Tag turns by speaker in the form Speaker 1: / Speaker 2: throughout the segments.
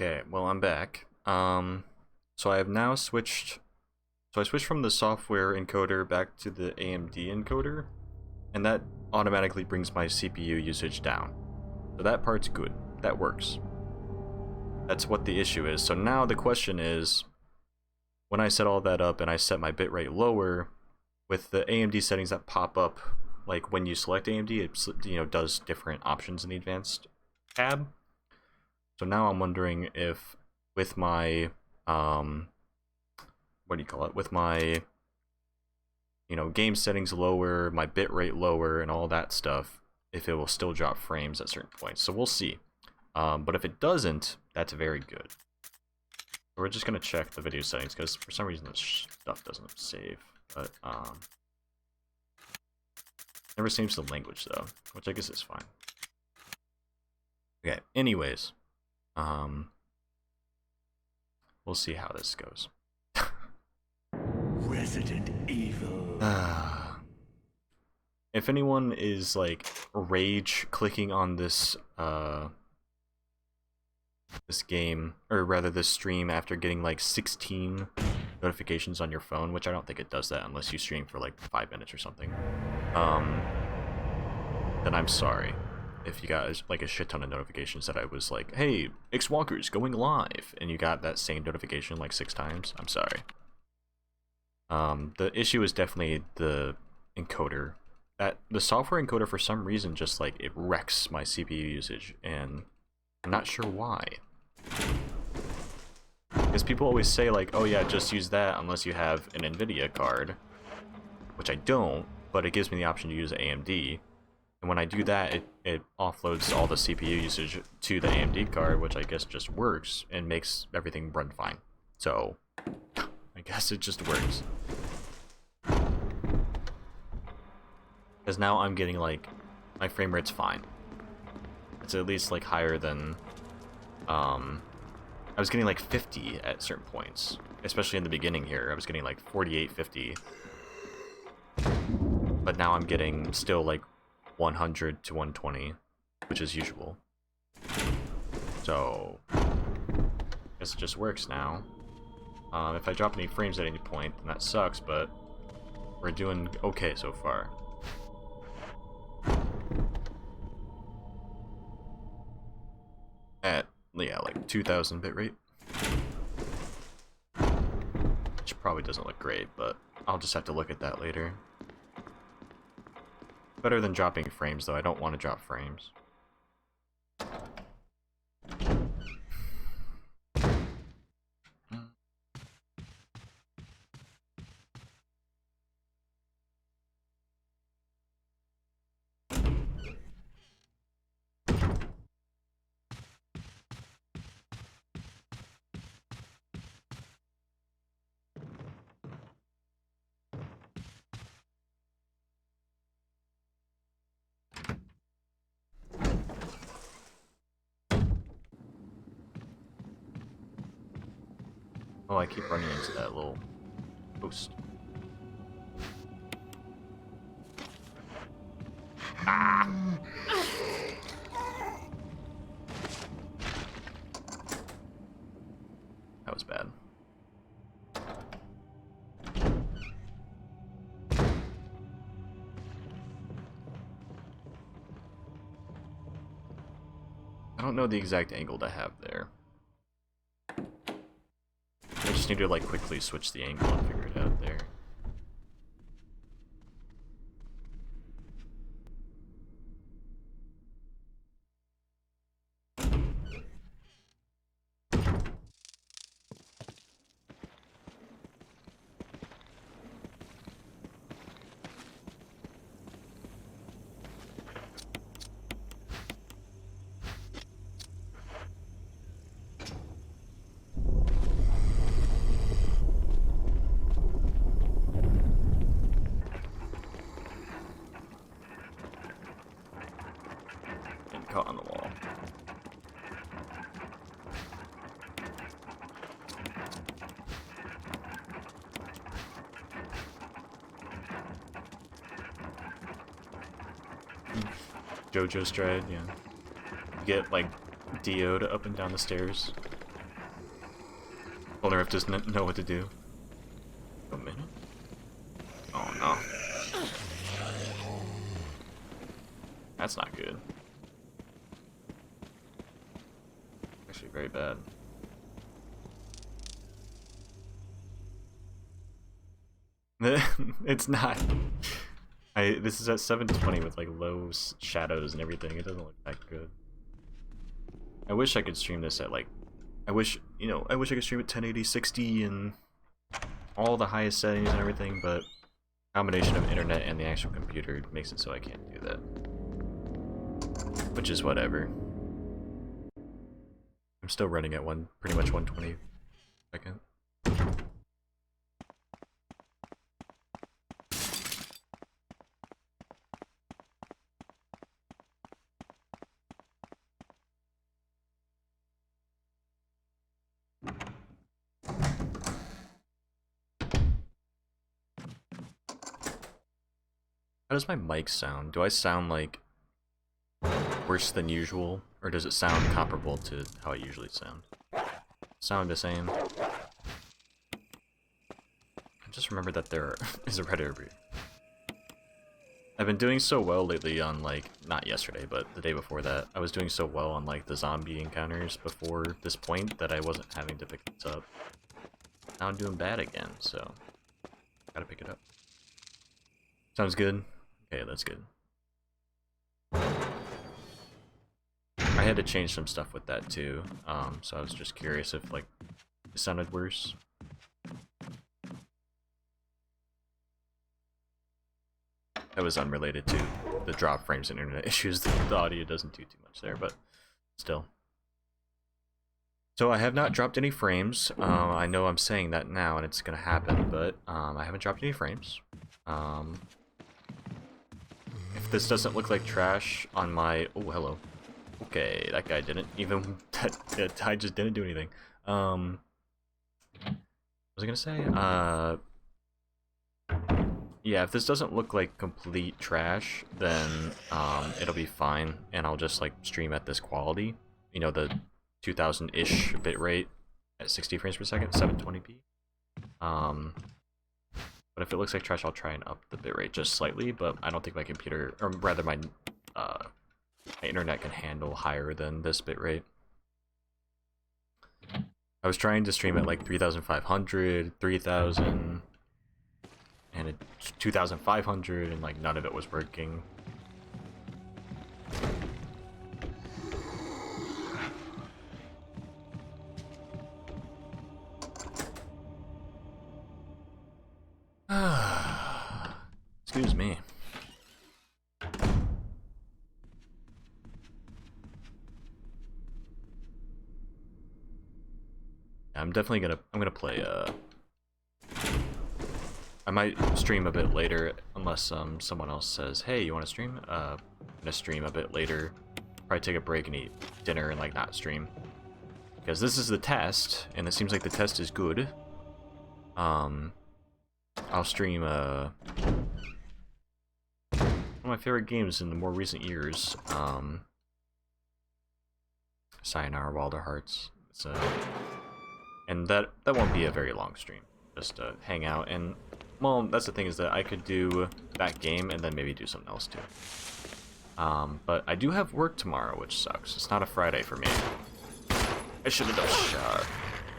Speaker 1: Okay, well I'm back. So I have now switched. So I switched from the software encoder back to the AMD encoder, and that automatically brings my CPU usage down. So that part's good. That works. That's what the issue is. So now the question is, when I set all that up and I set my bitrate lower, with the AMD settings that pop up, like when you select AMD, it does different options in the advanced tab. So now I'm wondering if with my what do you call it? With my game settings lower, my bitrate lower, and all that stuff, if it will still drop frames at certain points. So we'll see. But if it doesn't, that's very good. We're just gonna check the video settings because for some reason this stuff doesn't save. But never saves the language though, which I guess is fine. Okay. Anyways, we'll see how this goes.
Speaker 2: Resident Evil.
Speaker 1: If anyone is like rage clicking on this this game, or rather this stream, after getting like 16 notifications on your phone, which I don't think it does that unless you stream for like 5 minutes or something, then I'm sorry if you got like a shit ton of notifications that I was like, hey, X Walker's going live, and you got that same notification like 6 times. I'm sorry. The issue is definitely the encoder. That the software encoder, for some reason, just like it wrecks my CPU usage, and I'm not sure why. Because people always say like, oh yeah, just use that unless you have an NVIDIA card, which I don't, but it gives me the option to use AMD. And when I do that, it offloads all the CPU usage to the AMD card, which I guess just works and makes everything run fine. So I guess it just works. Because now I'm getting like, my frame rate's fine. It's at least like higher than, I was getting like 50 at certain points. Especially in the beginning here, I was getting like 48, 50. But now I'm getting still like 100 to 120, which is usual. So, I guess it just works now. If I drop any frames at any point, then that sucks, but we're doing okay so far. At, yeah, like 2000 bitrate. Which probably doesn't look great, but I'll just have to look at that later. Better than dropping frames, though. I don't want to drop frames. Oh, I keep running into that little post. Ah! That was bad. I don't know the exact angle to have there. I just need to like quickly switch the angle and figure it out there. Caught on the wall. JoJo stride, yeah. You get like DO'd up and down the stairs. Polnareff doesn't know what to do. A minute. Oh no. That's not good. Actually very bad. It's not. This is at 720 with like low shadows and everything. It doesn't look that good. I wish I could stream this at like, I wish I could stream at 1080, 60 and all the highest settings and everything, but combination of internet and the actual computer makes it so I can't do that. Which is whatever. I'm still running at pretty much 120 second. How does my mic sound? Do I sound like worse than usual, or does it sound comparable to how I usually sound? Sound the same? I just remember that there is a Reddit review. I've been doing so well lately on, like, not yesterday, but the day before that. I was doing so well on, like, the zombie encounters before this point that I wasn't having to pick this up. Now I'm doing bad again, so gotta pick it up. Sounds good? Okay, that's good. I had to change some stuff with that too, so I was just curious if, like, it sounded worse. That was unrelated to the drop frames and internet issues. The audio doesn't do too much there, but still. So I have not dropped any frames. I know I'm saying that now and it's gonna happen, but I haven't dropped any frames. If this doesn't look like trash on my... Oh, hello. Okay, that guy didn't even... that guy just didn't do anything. What was I gonna say? Yeah, if this doesn't look like complete trash, then it'll be fine, and I'll just like stream at this quality. You know, the 2000-ish bitrate at 60 frames per second, 720p. But if it looks like trash, I'll try and up the bitrate just slightly, but I don't think my computer, or rather my internet can handle higher than this bitrate. I was trying to stream at like 3500, 3000, and at 2500, and like none of it was working. Excuse me. I'm definitely gonna play I might stream a bit later unless someone else says, "Hey, you want to stream?" I'm gonna stream a bit later. Probably take a break and eat dinner and like not stream. Because this is the test and it seems like the test is good. I'll stream one of my favorite games in the more recent years. Sayonara Wild Hearts. And that won't be a very long stream. Just hang out and, well, that's the thing, is that I could do that game and then maybe do something else too. But I do have work tomorrow, which sucks. It's not a Friday for me. I should have done a shot,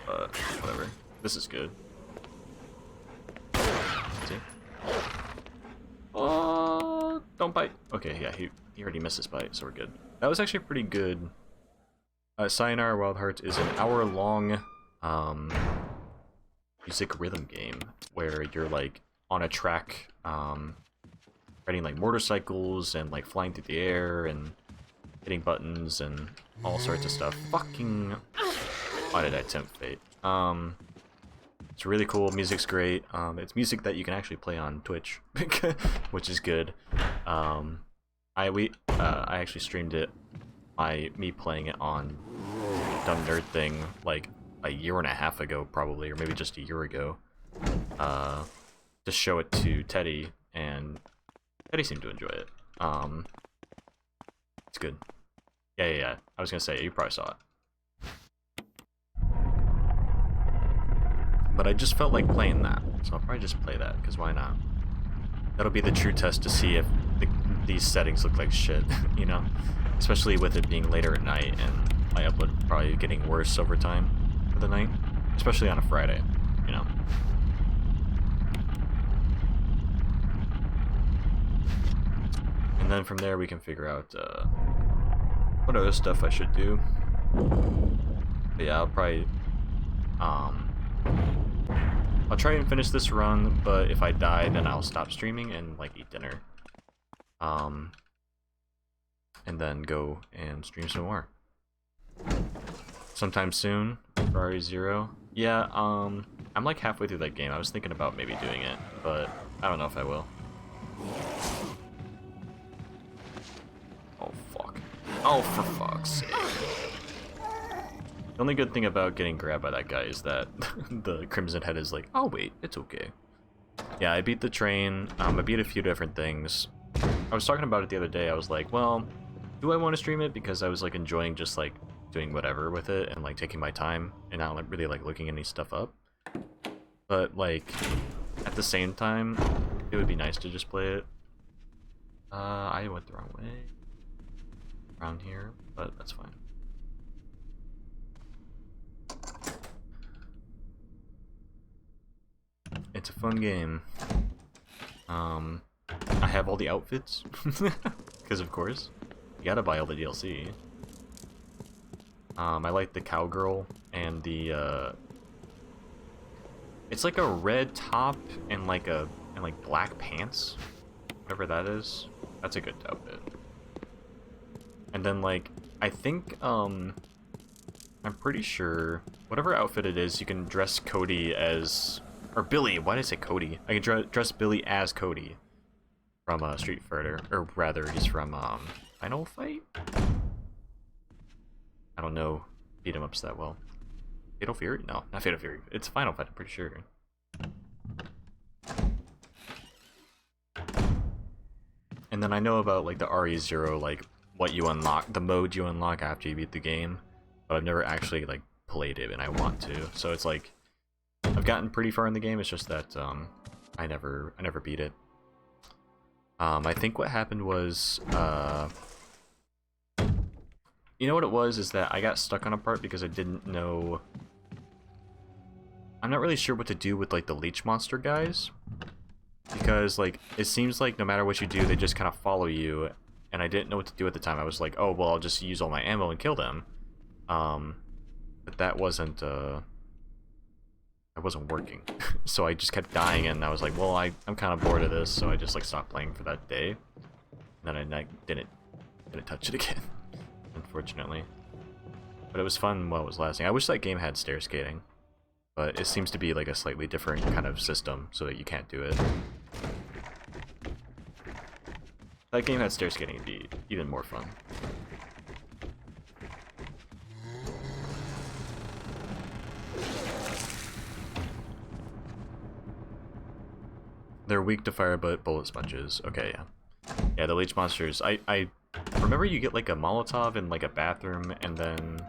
Speaker 1: but whatever. This is good. See? Oh, don't bite. Okay, yeah, he already missed his bite, so we're good. That was actually pretty good. Sayonara Wild Hearts is an hour-long music rhythm game where you're like on a track riding like motorcycles and like flying through the air and hitting buttons and all sorts of stuff. Fucking, why did I tempt fate? It's really cool. Music's great. It's music that you can actually play on Twitch, which is good. I actually streamed it. Me playing it on Dumb Nerd Thing like a year and a half ago, probably, or maybe just a year ago. To show it to Teddy, and Teddy seemed to enjoy it. It's good. Yeah. I was gonna say, you probably saw it. But I just felt like playing that, so I'll probably just play that, because why not? That'll be the true test to see if these settings look like shit, you know? Especially with it being later at night, and my upload probably getting worse over time for the night. Especially on a Friday, you know? And then from there we can figure out what other stuff I should do. But yeah, I'll probably I'll try and finish this run, but if I die, then I'll stop streaming and like eat dinner. And then go and stream some more. Sometime soon, Ferrari Zero. Yeah, I'm like halfway through that game. I was thinking about maybe doing it, but I don't know if I will. Oh fuck. Oh, for fuck's sake. The only good thing about getting grabbed by that guy is that the Crimson Head is like, oh wait, it's okay. Yeah, I beat the train, I beat a few different things. I was talking about it the other day, I was like, well, do I want to stream it? Because I was like enjoying just like doing whatever with it and like taking my time and not like, really like looking any stuff up. But like, at the same time, it would be nice to just play it. I went the wrong way. Around here, but that's fine. It's a fun game. I have all the outfits, because of course, you gotta buy all the DLC. I like the cowgirl and the it's like a red top and like black pants, whatever that is. That's a good outfit. And then like I think I'm pretty sure whatever outfit it is, you can dress Cody as. Or Billy, why did I say Cody? I can dress Billy as Cody from Street Fighter, or rather, he's from Final Fight? I don't know beat 'em ups that well. Fatal Fury? No, not Fatal Fury. It's Final Fight, I'm pretty sure. And then I know about like the RE0, like what you unlock, the mode you unlock after you beat the game, but I've never actually like played it, and I want to. So it's like I've gotten pretty far in the game. It's just that I never beat it. I think what happened was you know what it was is that I got stuck on a part because I didn't know. I'm not really sure what to do with like the leech monster guys, because like it seems like no matter what you do, they just kind of follow you, and I didn't know what to do at the time. I was like, oh well, I'll just use all my ammo and kill them. But that wasn't working. So I just kept dying, and I was like, well, I'm kind of bored of this, so I just like stopped playing for that day. And then I didn't touch it again, unfortunately. But it was fun while it was lasting. I wish that game had stair skating, but it seems to be like a slightly different kind of system, so that you can't do it. If that game had stair skating, it'd be even more fun. They're weak to fire, but bullet sponges. Okay, yeah. Yeah, the leech monsters. I remember you get like a Molotov in like a bathroom, and then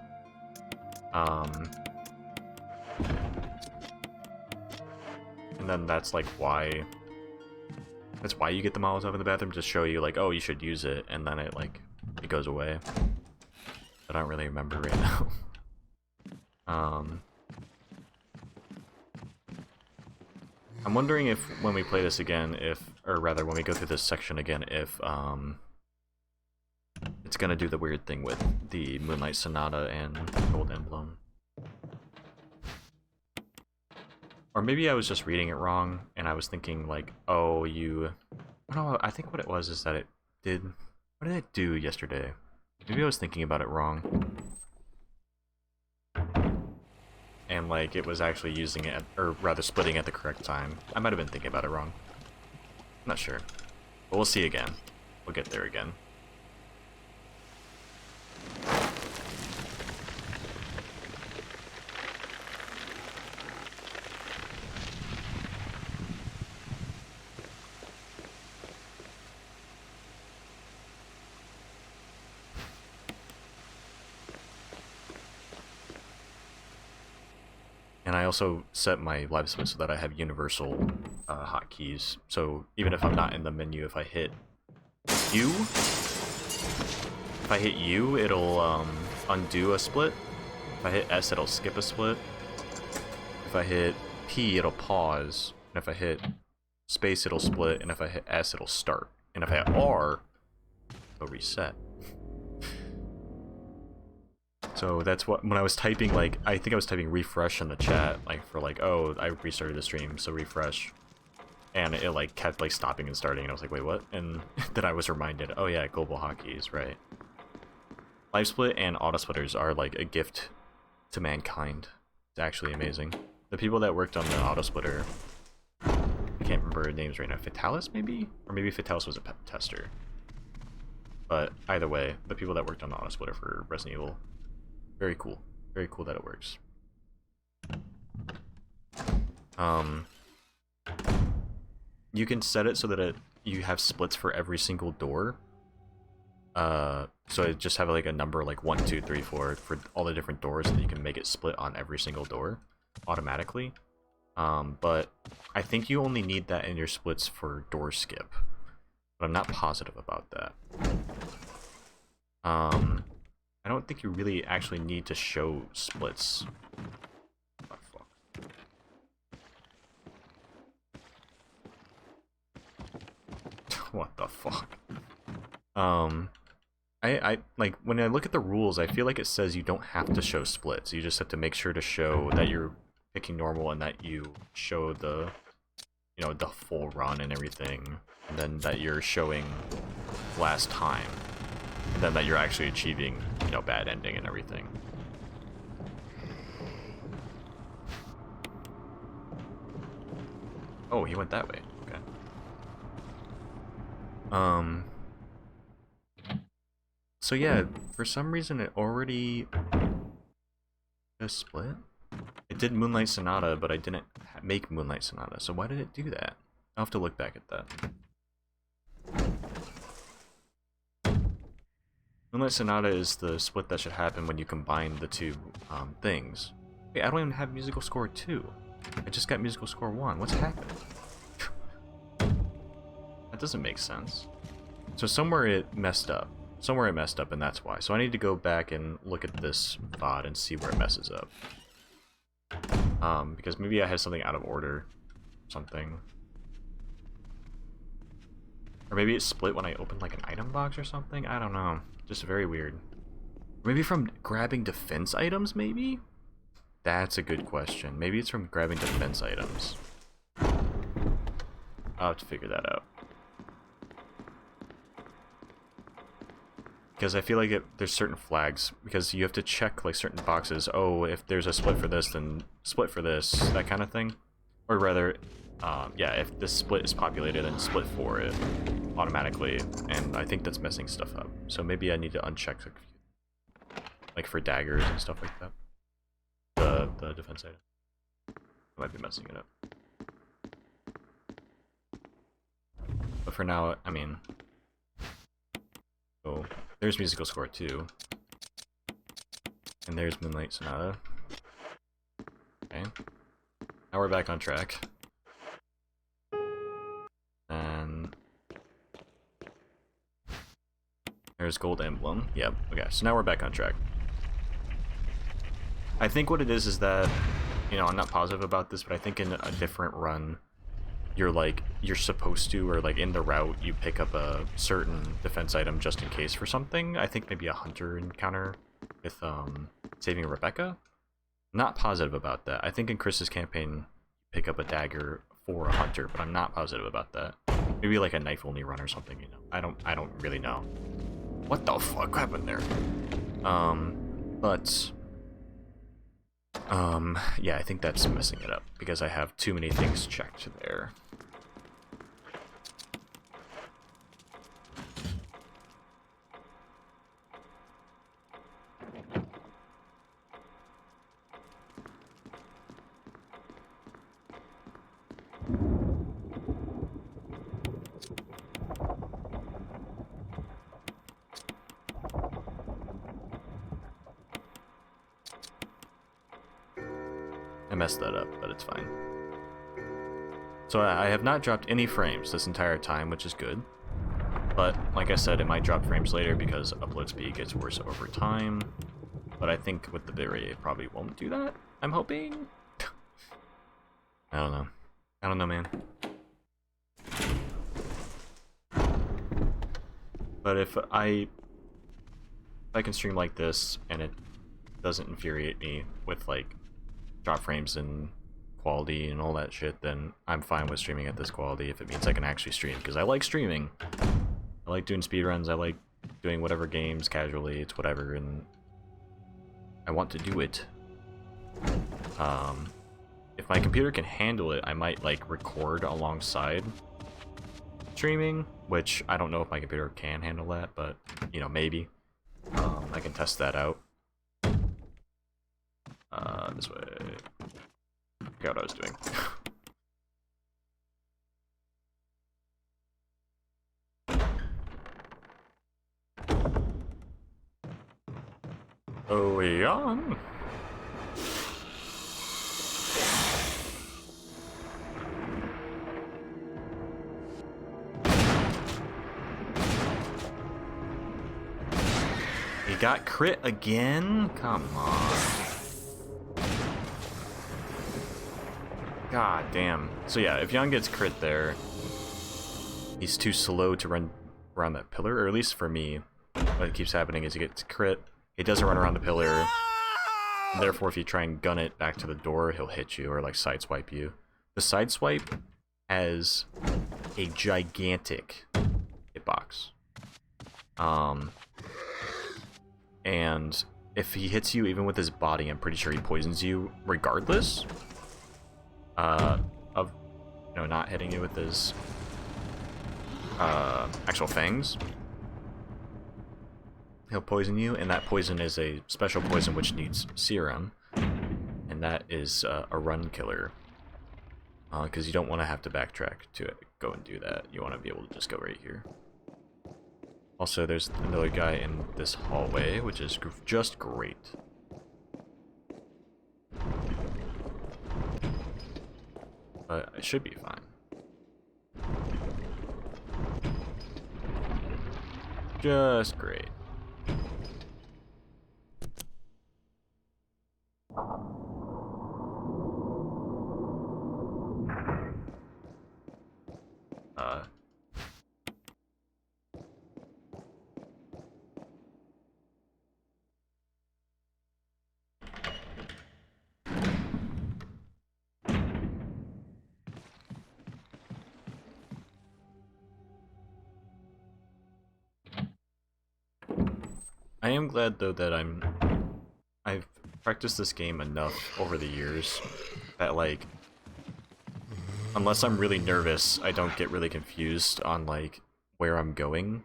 Speaker 1: that's like why. That's why you get the Molotov in the bathroom, to show you like, oh, you should use it, and then it goes away. I don't really remember right now. I'm wondering if when we play this again, or rather when we go through this section again, if it's gonna do the weird thing with the Moonlight Sonata and Gold Emblem. Or maybe I was just reading it wrong, and I was thinking like, oh, I don't know, I think what it was is that it did. What did it do yesterday? Maybe I was thinking about it wrong. And like it was actually using it, or rather splitting at the correct time. I might have been thinking about it wrong. I'm not sure. But we'll see again. We'll get there again. And I also set my live split so that I have universal hotkeys. So even if I'm not in the menu, if I hit U, it'll undo a split. If I hit S, it'll skip a split. If I hit P, it'll pause. And if I hit space, it'll split. And if I hit S, it'll start. And if I hit R, it'll reset. So that's what, when I was typing, like, I think I was typing refresh in the chat, like, for like, oh, I restarted the stream, so refresh. And it, like, kept, like, stopping and starting, and I was like, wait, what? And then I was reminded, oh yeah, global hotkeys, right. Live split and auto splitters are, like, a gift to mankind. It's actually amazing. The people that worked on the auto splitter, I can't remember their names right now, Fatalis, maybe? Or maybe Fatalis was a tester. But either way, the people that worked on the auto splitter for Resident Evil, very cool. Very cool that it works. You can set it so that you have splits for every single door. So I just have like a number like 1, 2, 3, 4 for all the different doors, and you can make it split on every single door automatically. But I think you only need that in your splits for door skip. But I'm not positive about that. I don't think you really actually need to show splits. Oh, fuck. What the fuck? I like, when I look at the rules, I feel like it says you don't have to show splits. You just have to make sure to show that you're picking normal and that you show the, you know, the full run and everything, and then that you're showing last time. And then that you're actually achieving, you know, bad ending and everything. Oh, he went that way. Okay. So yeah, for some reason it already just split. It did Moonlight Sonata, but I didn't make Moonlight Sonata. So why did it do that? I'll have to look back at that. Moonlight Sonata is the split that should happen when you combine the two things. Wait, I don't even have musical score 2. I just got musical score 1. What's happening? That doesn't make sense. So somewhere it messed up. Somewhere it messed up, and that's why. So I need to go back and look at this VOD and see where it messes up. Because maybe I had something out of order. Or something. Or maybe it split when I opened like an item box or something? I don't know. Just very weird. Maybe from grabbing defense items, maybe? That's a good question. Maybe it's from grabbing defense items. I'll have to figure that out. Because I feel like there's certain flags, because you have to check like certain boxes. Oh, if there's a split for this, then split for this, that kind of thing. Or rather, yeah, if this split is populated, then split for it automatically, and I think that's messing stuff up. So maybe I need to uncheck, like for daggers and stuff like that. The defense item. I might be messing it up. But for now, I mean, so there's musical score 2, and there's Moonlight Sonata. Okay, now we're back on track. And there's Gold Emblem. Yep. Okay, so now we're back on track. I think what it is that, you know, I'm not positive about this, but I think in a different run, you're supposed to, or like in the route, you pick up a certain defense item just in case for something. I think maybe a hunter encounter with saving Rebecca. Not positive about that. I think in Chris's campaign, pick up a dagger for a hunter, but I'm not positive about that. Maybe like a knife only run or something, you know. I don't really know. What the fuck happened there? Yeah, I think that's messing it up because I have too many things checked there. messed that up, but it's fine. So I have not dropped any frames this entire time, which is good. But, like I said, it might drop frames later because upload speed gets worse over time. But I think with the bitrate, it probably won't do that. I'm hoping. I don't know. I don't know, man. But if I can stream like this and it doesn't infuriate me with like drop frames and quality and all that shit, then I'm fine with streaming at this quality if it means I can actually stream, because I like streaming. I like doing speedruns, I like doing whatever games casually, it's whatever, and I want to do it. If my computer can handle it, I might like record alongside streaming, which I don't know if my computer can handle that, but you know, maybe. I can test that out. This way. I forgot what I was doing. Oh, we on. He got crit again? Come on. God damn. So yeah, if Young gets crit there, he's too slow to run around that pillar, or at least for me. What keeps happening is he gets crit, he doesn't run around the pillar, and therefore if you try and gun it back to the door, he'll hit you or like sideswipe you. The sideswipe has a gigantic hitbox. And if he hits you even with his body, I'm pretty sure he poisons you regardless of, you know, not hitting you with his actual fangs. He'll poison you, and that poison is a special poison which needs serum, and that is a run killer. Because you don't want to have to backtrack to go and do that. You want to be able to just go right here. Also, there's another guy in this hallway, which is just great. But it should be fine. Just great. I am glad though that I've practiced this game enough over the years that like, unless I'm really nervous, I don't get really confused on like where I'm going.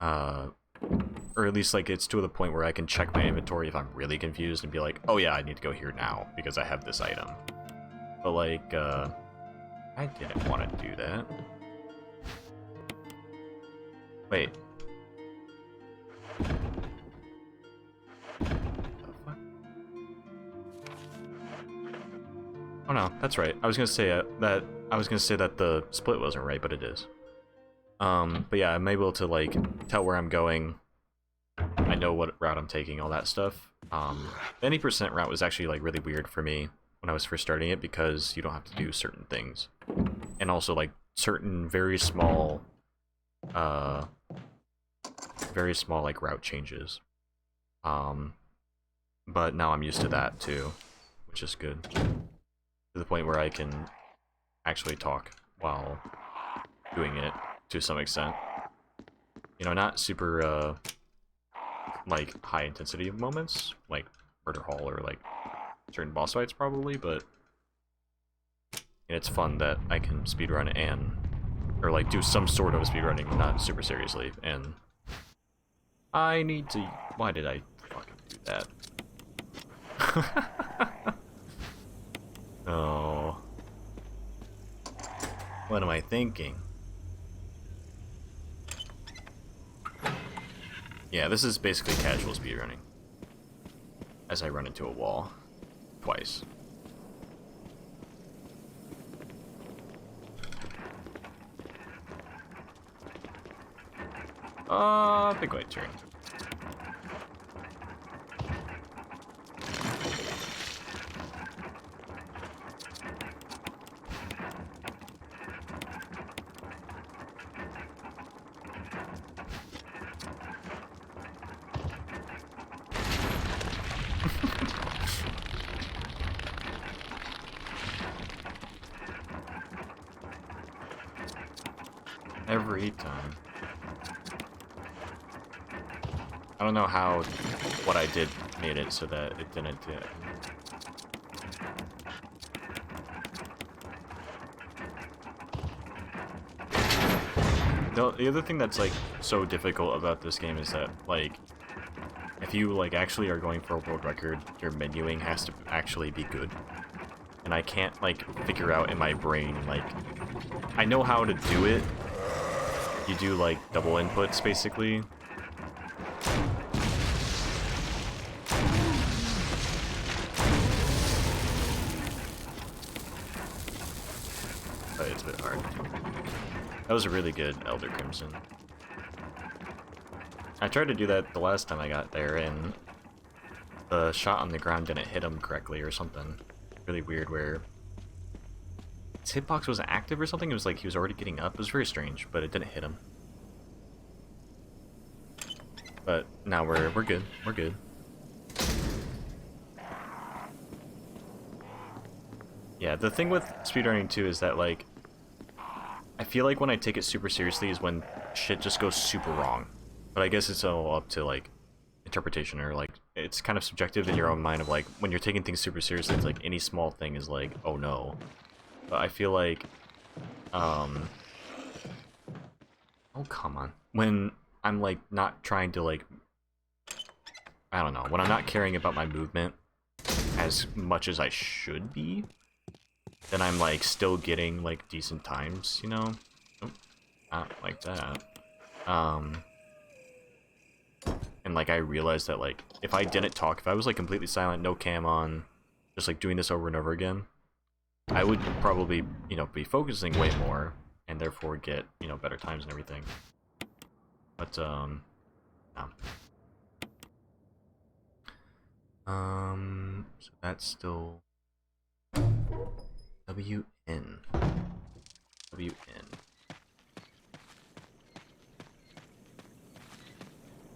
Speaker 1: Or at least like it's to the point where I can check my inventory if I'm really confused and be like, oh yeah, I need to go here now because I have this item. But like, I didn't want to do that. Wait. Oh no, that's right. I was gonna say that the split wasn't right, but it is. But yeah, I'm able to like tell where I'm going. I know what route I'm taking, all that stuff. The any percent route was actually like really weird for me when I was first starting it because you don't have to do certain things, and also like certain very small like route changes. But now I'm used to that too, which is good. To the point where I can actually talk while doing it to some extent. You know, not super like high intensity moments, like Murder Hall or like certain boss fights probably, but it's fun that I can speedrun or like do some sort of speedrunning, not super seriously, and I need to... Why did I fucking do that? Oh. What am I thinking? Yeah, this is basically casual speedrunning. As I run into a wall. twice. Big white turn. Every time. I don't know how what I did made it so that it didn't do it. The other thing that's like so difficult about this game is that like if you like actually are going for a world record, your menuing has to actually be good. And I can't like figure out in my brain like I know how to do it. You do like double inputs basically. But it's a bit hard. That was a really good Elder Crimson. I tried to do that the last time I got there, and the shot on the ground didn't hit him correctly or something. Really weird where his hitbox wasn't active or something. It was like he was already getting up. It was very strange, but it didn't hit him. But now we're good. We're good. Yeah, the thing with speedrunning too is that like I feel like when I take it super seriously is when shit just goes super wrong. But I guess it's all up to like interpretation, or like it's kind of subjective in your own mind of like when you're taking things super seriously, it's like any small thing is like, oh no. But I feel like oh come on. When I'm like not trying to like I don't know, when I'm not caring about my movement as much as I should be, then I'm like still getting like decent times, you know? Oh, not like that. And like I realized that like if I didn't talk, if I was like completely silent, no cam on, just like doing this over and over again, I would probably, you know, be focusing way more and therefore get, you know, better times and everything. But no. So that's still WN. WN.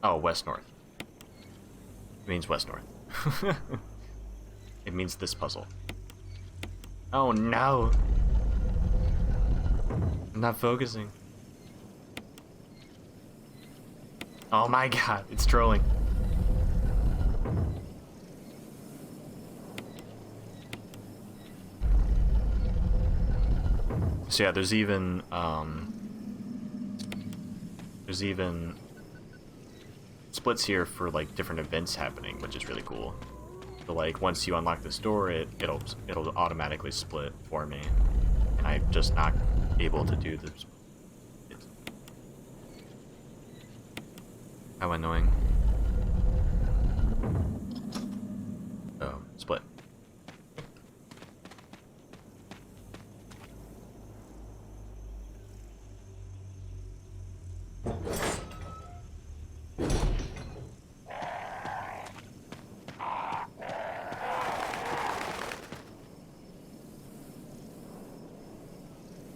Speaker 1: Oh, west-north. It means west-north. It means this puzzle. Oh no! I'm not focusing. Oh my god, it's trolling. So yeah, there's even splits here for like different events happening, which is really cool. So like once you unlock this door, it'll automatically split for me, and I'm just not able to do this. How annoying. Oh, split.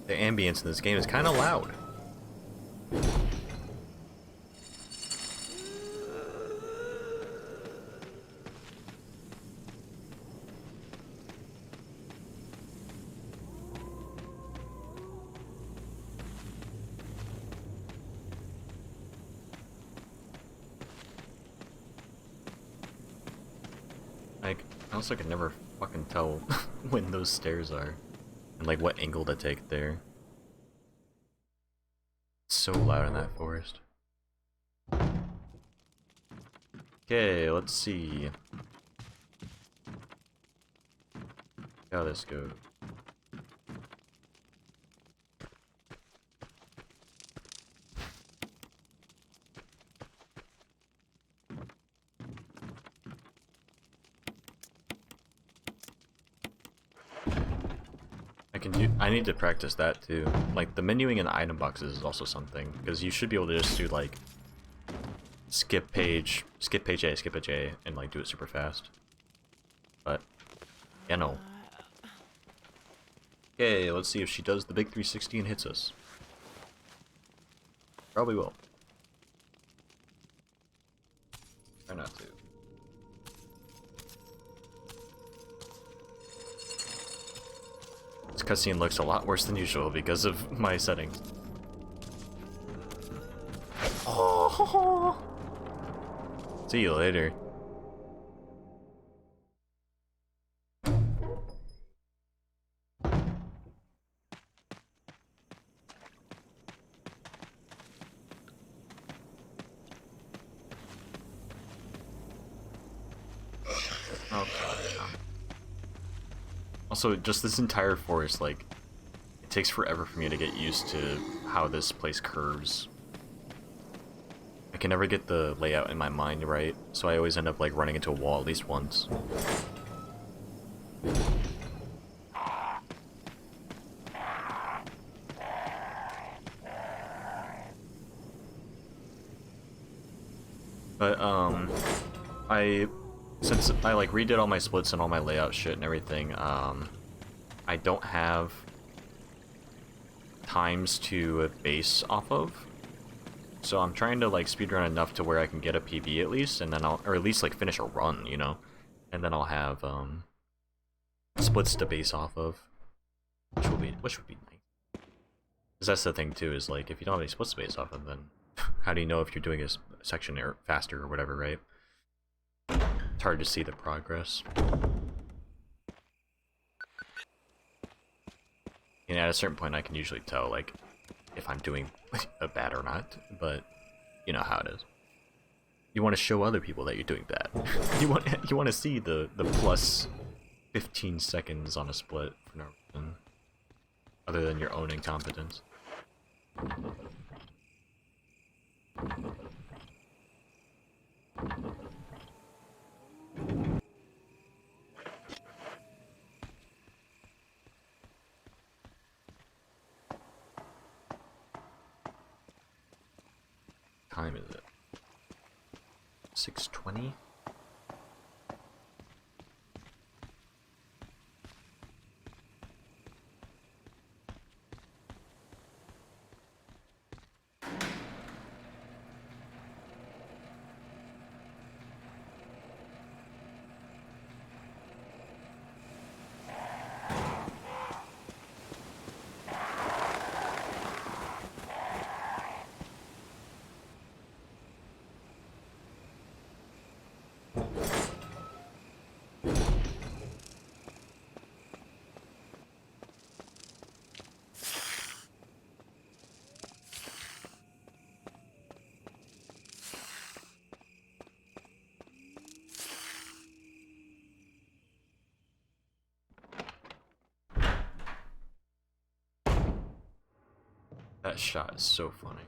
Speaker 1: The ambience in this game is kind of loud. Like, I also can never fucking tell when those stairs are. And like what angle to take there. It's so loud in that forest. Okay, let's see how this goes. I need to practice that too. Like the menuing in the item boxes is also something, because you should be able to just do like skip page A, and like do it super fast. But yeah, no. Okay, let's see if she does the big 360 and hits us. Probably will. Try not to. This cutscene looks a lot worse than usual because of my settings. Oh. See you later. Also, just this entire forest, like, it takes forever for me to get used to how this place curves. I can never get the layout in my mind right, so I always end up, like, running into a wall at least once. But, since I, like, redid all my splits and all my layout shit and everything, I don't have times to base off of. So I'm trying to, like, speedrun enough to where I can get a PB at least, and then or at least, like, finish a run, you know? And then I'll have, splits to base off of. Which would be nice. Because that's the thing, too, is, like, if you don't have any splits to base off of, then how do you know if you're doing a section faster or whatever, right? It's hard to see the progress. And at a certain point I can usually tell, like, if I'm doing bad or not, but you know how it is. You want to show other people that you're doing bad. you want to see the plus 15 seconds on a split for no reason, other than your own incompetence. Time is it? 6:20? That shot is so funny.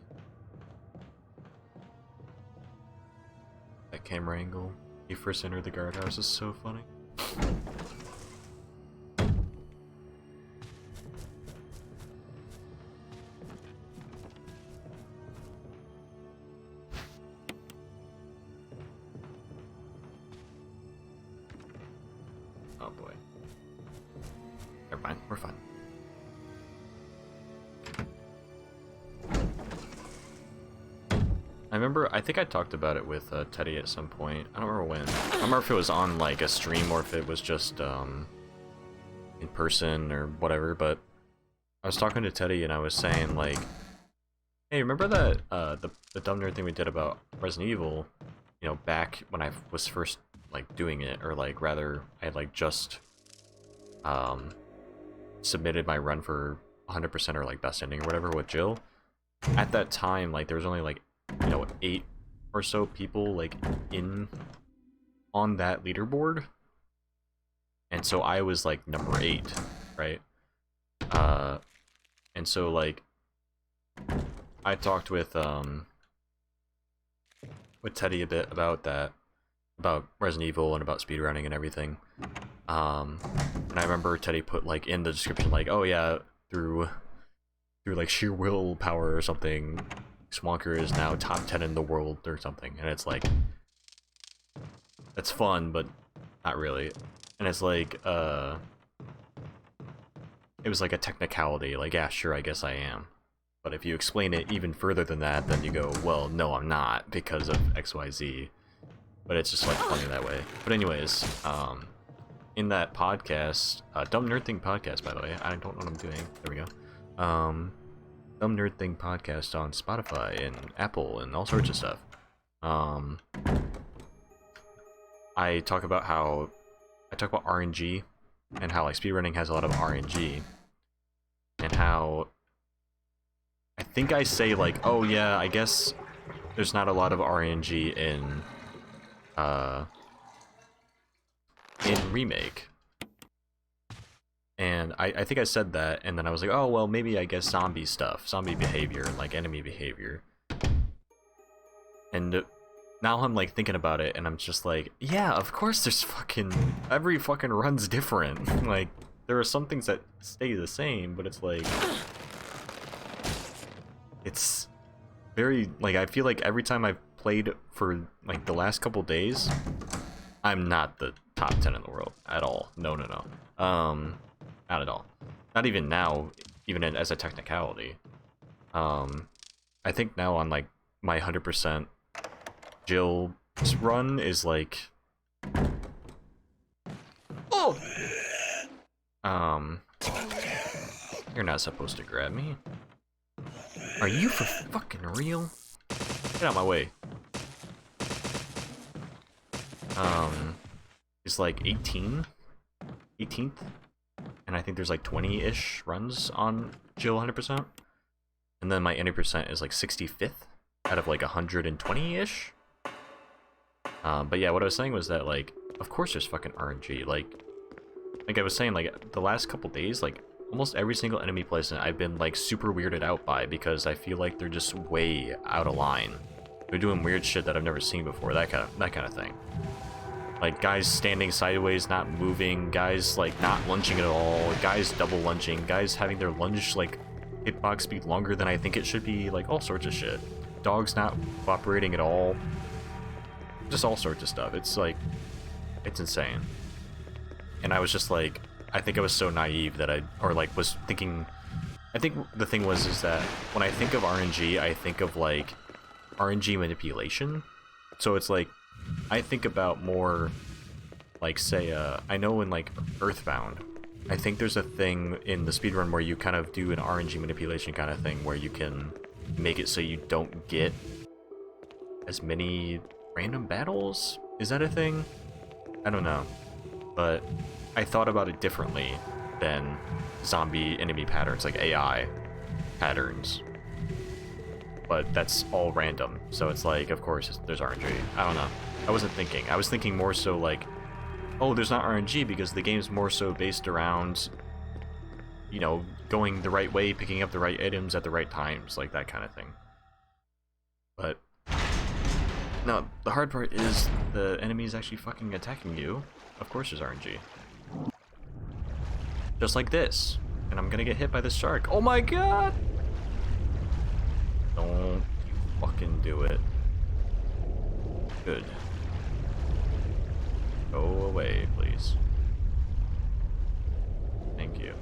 Speaker 1: That camera angle, you first entered the guardhouse, is so funny. Oh boy. Never mind, we're fine. I think I talked about it with Teddy at some point. I don't remember when. I don't remember if it was on like a stream or if it was just in person or whatever, but I was talking to Teddy and I was saying like, hey, remember that the dumb nerd thing we did about Resident Evil, you know, back when I was first like doing it, or like rather I had like just submitted my run for 100% or like best ending or whatever with Jill. At that time, like there was only like, you know, 8 or so people like on that leaderboard, and so I was like number 8, right? And so like I talked with Teddy a bit about that, about Resident Evil and about speedrunning and everything. And I remember Teddy put like in the description like, oh yeah, through like sheer willpower or something, Swonker is now top 10 in the world or something. And it's like, that's fun, but not really. And it's like, it was like a technicality, like, yeah, sure, I guess I am. But if you explain it even further than that, then you go, well, no, I'm not, because of XYZ. But it's just like funny that way. But anyways, in that podcast, Dumb Nerd Thing podcast, by the way, I don't know what I'm doing. There we go. Dumb Nerd Thing podcast on Spotify and Apple and all sorts of stuff. I talk about RNG and how like speedrunning has a lot of RNG, and how I think I say like, oh yeah, I guess there's not a lot of RNG in Remake. And I think I said that, and then I was like, oh well, maybe I guess zombie behavior, and like enemy behavior. And now I'm like thinking about it, and I'm just like, yeah, of course there's every fucking run's different. Like, there are some things that stay the same, but it's like, it's very, like, I feel like every time I've played for like the last couple days, I'm not the top 10 in the world at all. No. Not at all. Not even now, even as a technicality. I think now on like my 100% Jill run is like, oh, you're not supposed to grab me. Are you for fucking real? Get out of my way. It's like 18th, and I think there's like 20-ish runs on Jill 100%, and then my 80% is like 65th out of like 120-ish. But yeah, what I was saying was that, like, of course there's fucking RNG. Like I was saying, like, the last couple days, like, almost every single enemy placement I've been like super weirded out by, because I feel like they're just way out of line. They're doing weird shit that I've never seen before, that kind of thing. Like, guys standing sideways, not moving, guys, like, not lunging at all, guys double lunging, guys having their lunge, like, hitbox speed longer than I think it should be, like, all sorts of shit. Dogs not cooperating at all. Just all sorts of stuff. It's, like, it's insane. And I was just, like, I think I was so naive that was thinking... I think the thing is that when I think of RNG, I think of, like, RNG manipulation. So it's, like, I think about more, like, say, I know in, like, Earthbound, I think there's a thing in the speedrun where you kind of do an RNG manipulation kind of thing where you can make it so you don't get as many random battles? Is that a thing? I don't know. But I thought about it differently than zombie enemy patterns, like AI patterns. But that's all random, so it's like, of course, there's RNG. I don't know. I wasn't thinking. I was thinking more so like, oh, there's not RNG because the game's more so based around, you know, going the right way, picking up the right items at the right times, like that kind of thing. But no, the hard part is the enemies actually fucking attacking you. Of course there's RNG. Just like this. And I'm gonna get hit by this shark. Oh my god! Don't you fucking do it. Good. Go away, please. Thank you.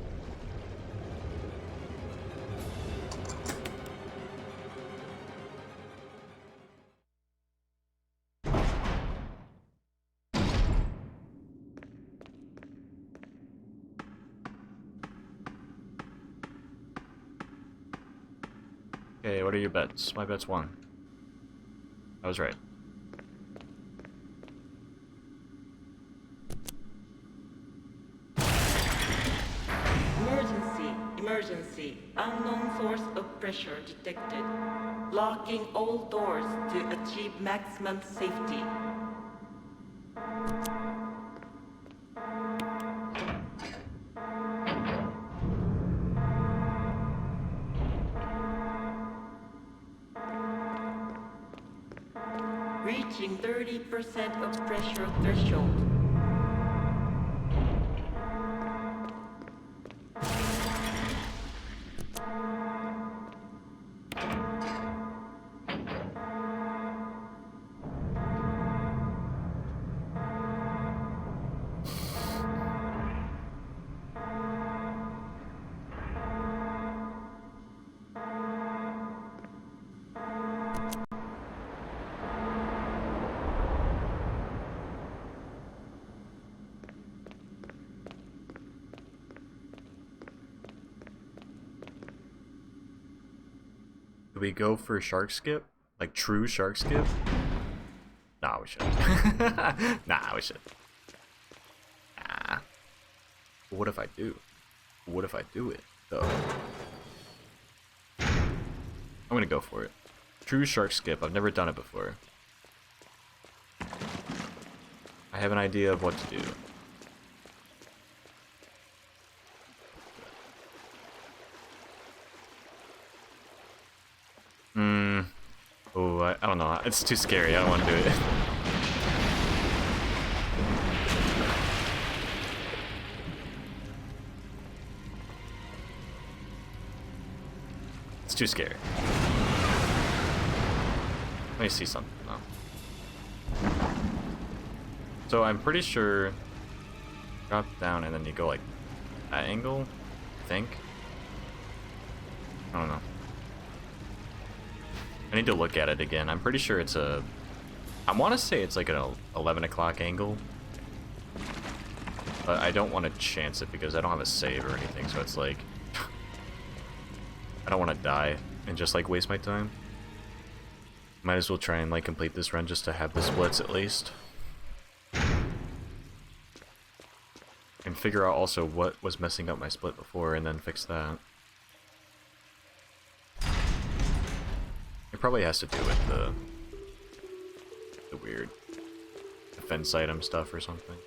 Speaker 1: Okay, what are your bets? My bet's 1. I was right.
Speaker 3: Emergency. Unknown source of pressure detected. Locking all doors to achieve maximum safety. Reaching 30% of pressure threshold.
Speaker 1: Do we go for shark skip? Like true shark skip? Nah, we shouldn't. Nah, we shouldn't. Nah. But what if I do? What if I do it, though? I'm gonna go for it. True shark skip. I've never done it before. I have an idea of what to do. Oh, I don't know. It's too scary. I don't want to do it. It's too scary. Let me see something though. So I'm pretty sure drop down and then you go like that angle, I think. I don't know. I need to look at it again. I'm pretty sure it's a... I want to say it's like an 11 o'clock angle. But I don't want to chance it because I don't have a save or anything, so it's like... I don't want to die and just like waste my time. Might as well try and like complete this run just to have the splits at least. And figure out also what was messing up my split before and then fix that. It probably has to do with the weird defense item stuff or something.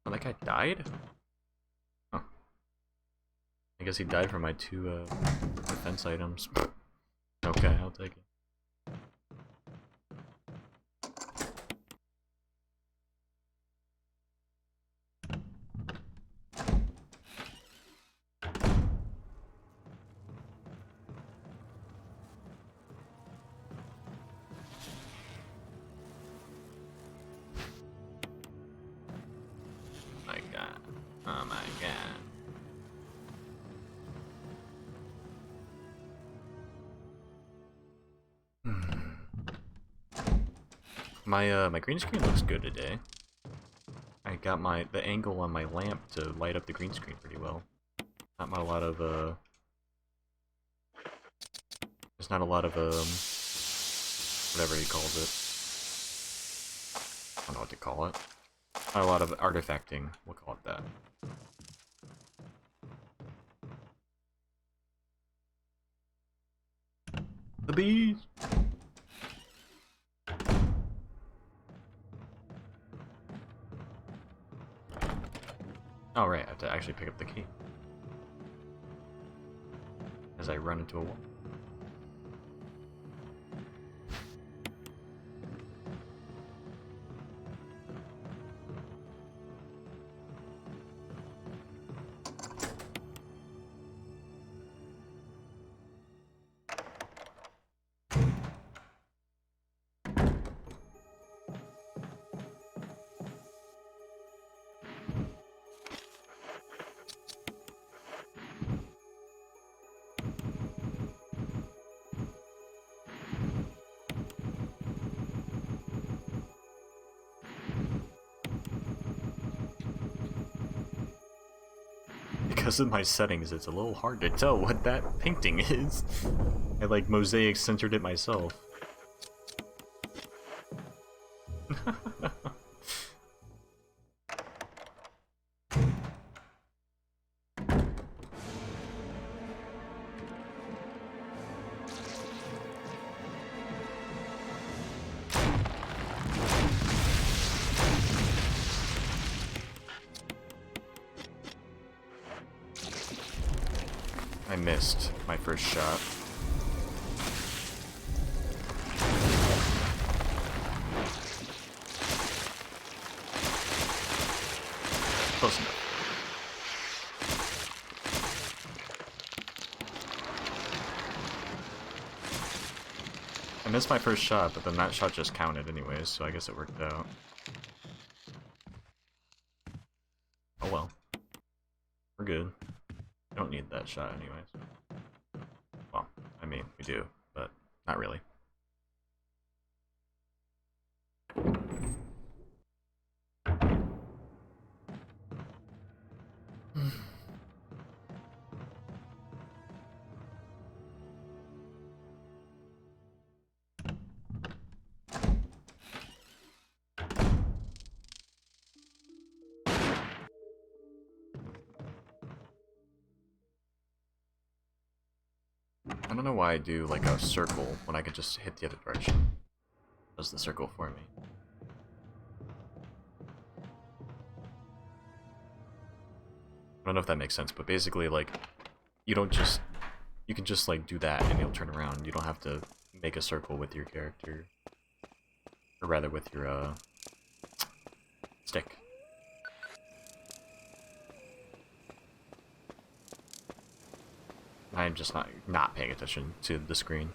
Speaker 1: Oh, that guy died? Huh. I guess he died from my two defense items. Okay, I'll take it. Oh my god. My green screen looks good today. I got the angle on my lamp to light up the green screen pretty well. Not a lot of there's not a lot of whatever he calls it. I don't know what to call it. Not a lot of artifacting, we'll call it that. The bees! Oh right, I have to actually pick up the key. As I run into a wall. Because of my settings, it's a little hard to tell what that painting is. I like mosaic centered it myself. I missed my first shot. Close enough. I missed my first shot, but then that shot just counted anyways, so I guess it worked out. Oh well. We're good. We don't need that shot anyways. Well, I mean, we do, but not really. I don't know why I do like a circle when I could just hit the other direction. It does the circle for me. I don't know if that makes sense, but basically like you can just like do that and you'll turn around. You don't have to make a circle with your character. Or rather with your stick. I'm just not paying attention to the screen.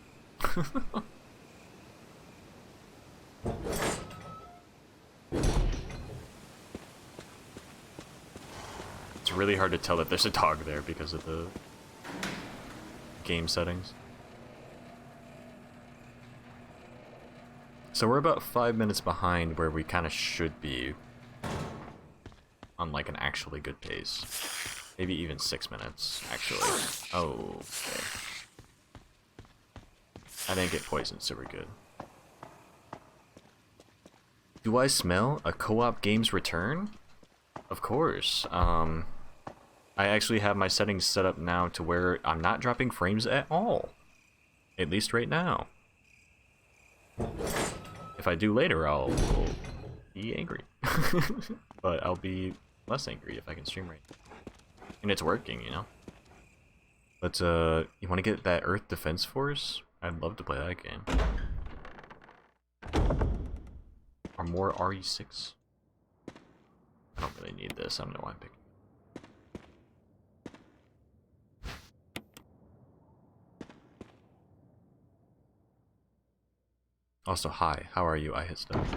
Speaker 1: It's really hard to tell that there's a dog there because of the game settings. So we're about 5 minutes behind where we kind of should be on like an actually good pace. Maybe even 6 minutes, actually. Oh, okay. I didn't get poisoned, so we're good. Do I smell a co-op game's return? Of course. I actually have my settings set up now to where I'm not dropping frames at all. At least right now. If I do later, I'll be angry. But I'll be less angry if I can stream right now. And it's working, you know? But, you want to get that Earth Defense Force? I'd love to play that game. Or more RE6? I don't really need this, I don't know why I'm picking. Also, hi, how are you? I hit stuff.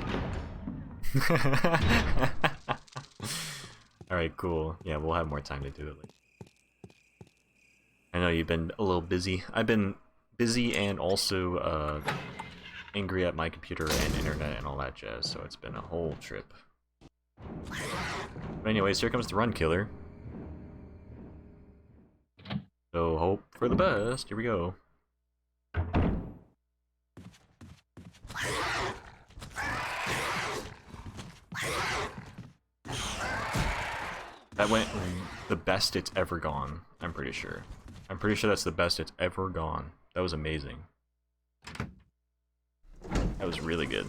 Speaker 1: Alright, cool. Yeah, we'll have more time to do it later. I know you've been a little busy. I've been busy and also angry at my computer and internet and all that jazz, so it's been a whole trip. But anyways, here comes the run killer. So hope for the best. Here we go. That went the best it's ever gone, I'm pretty sure. I'm pretty sure that's the best it's ever gone. That was amazing. That was really good.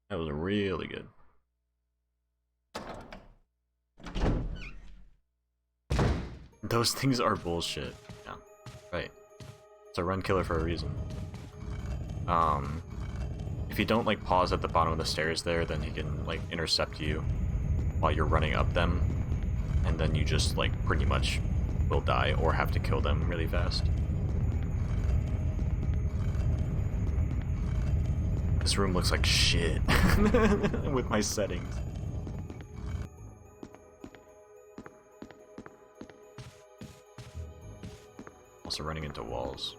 Speaker 1: That was really good. Those things are bullshit. Yeah, right. It's a run killer for a reason. If you don't like pause at the bottom of the stairs there, then he can like intercept you while you're running up them, and then you just like pretty much will die or have to kill them really fast. This room looks like shit with my settings. Also running into walls.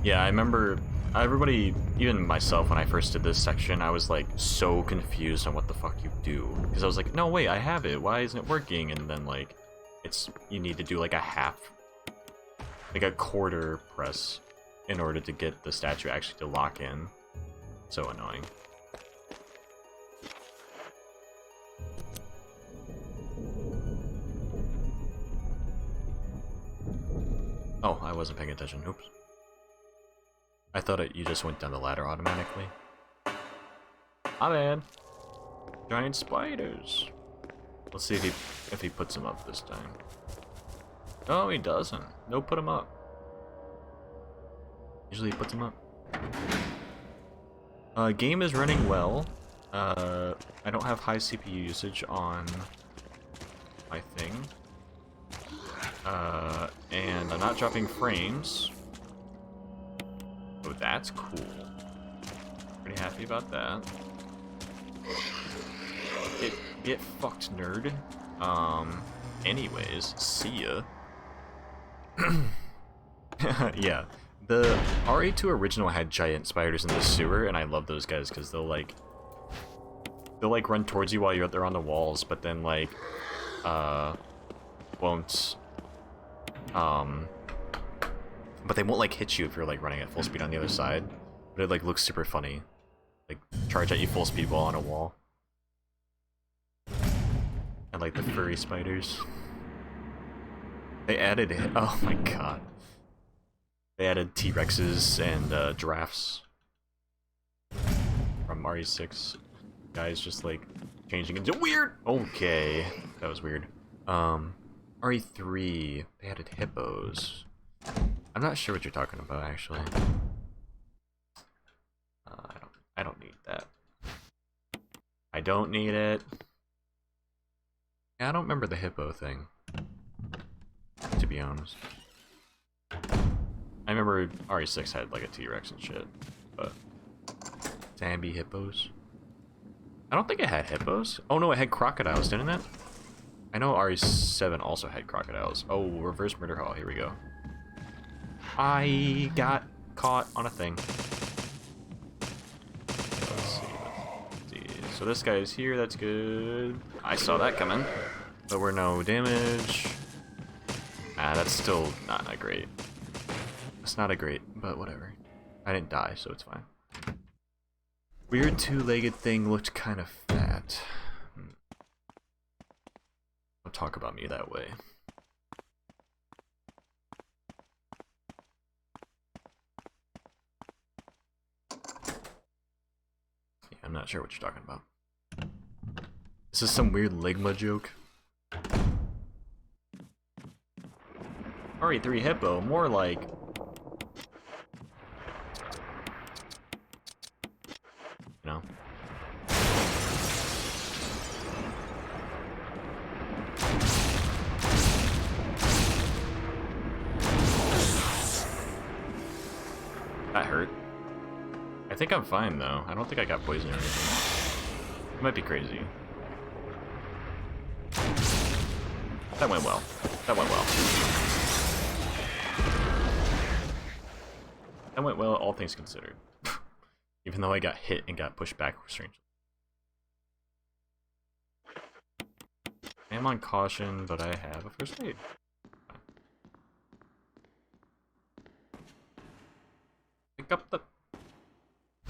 Speaker 1: Yeah, I remember everybody, even myself, when I first did this section, I was like so confused on what the fuck you do. Because I was like, no, wait, I have it. Why isn't it working? And then like, you need to do like like a quarter press in order to get the statue actually to lock in. So annoying. Oh, I wasn't paying attention. Oops. I thought you just went down the ladder automatically. My bad. Giant spiders. Let's see if he puts them up this time. Oh, he doesn't. No, put them up. Usually he puts them up. Game is running well. I don't have high CPU usage on my thing. And I'm not dropping frames. Oh, that's cool. Pretty happy about that. Get fucked, nerd. Anyways, see ya. Yeah, the RA2 original had giant spiders in the sewer, and I love those guys because they'll run towards you while they're on the walls, but then like won't but they won't like hit you if you're like running at full speed on the other side. But it like looks super funny, like charge at you full speed while on a wall. And like the furry spiders. They added it. Oh my god. They added T-Rexes and giraffes from RE6. Guys just like changing into weird. Okay, that was weird. RE3. They added hippos. I'm not sure what you're talking about actually. I don't need that. I don't need it. Yeah, I don't remember the hippo thing, to be honest. I remember RE6 had like a T-Rex and shit, but Zambi hippos. I don't think it had hippos. Oh no, it had crocodiles, didn't it? I know RE7 also had crocodiles. Oh, reverse murder hall, here we go. I got caught on a thing. Let's see. So this guy is here, that's good. I saw that coming. But we're no damage. Ah, that's still not a great. It's not a great, but whatever. I didn't die, so it's fine. Weird two-legged thing looked kind of fat. Don't talk about me that way. Yeah, I'm not sure what you're talking about. This is some weird Ligma joke. RE3 hippo, more like... You know? That hurt. I think I'm fine though. I don't think I got poisoned or anything. It might be crazy. That went well. That went well. That went well, all things considered. Even though I got hit and got pushed back strangely. I am on caution, but I have a first aid. Pick up the...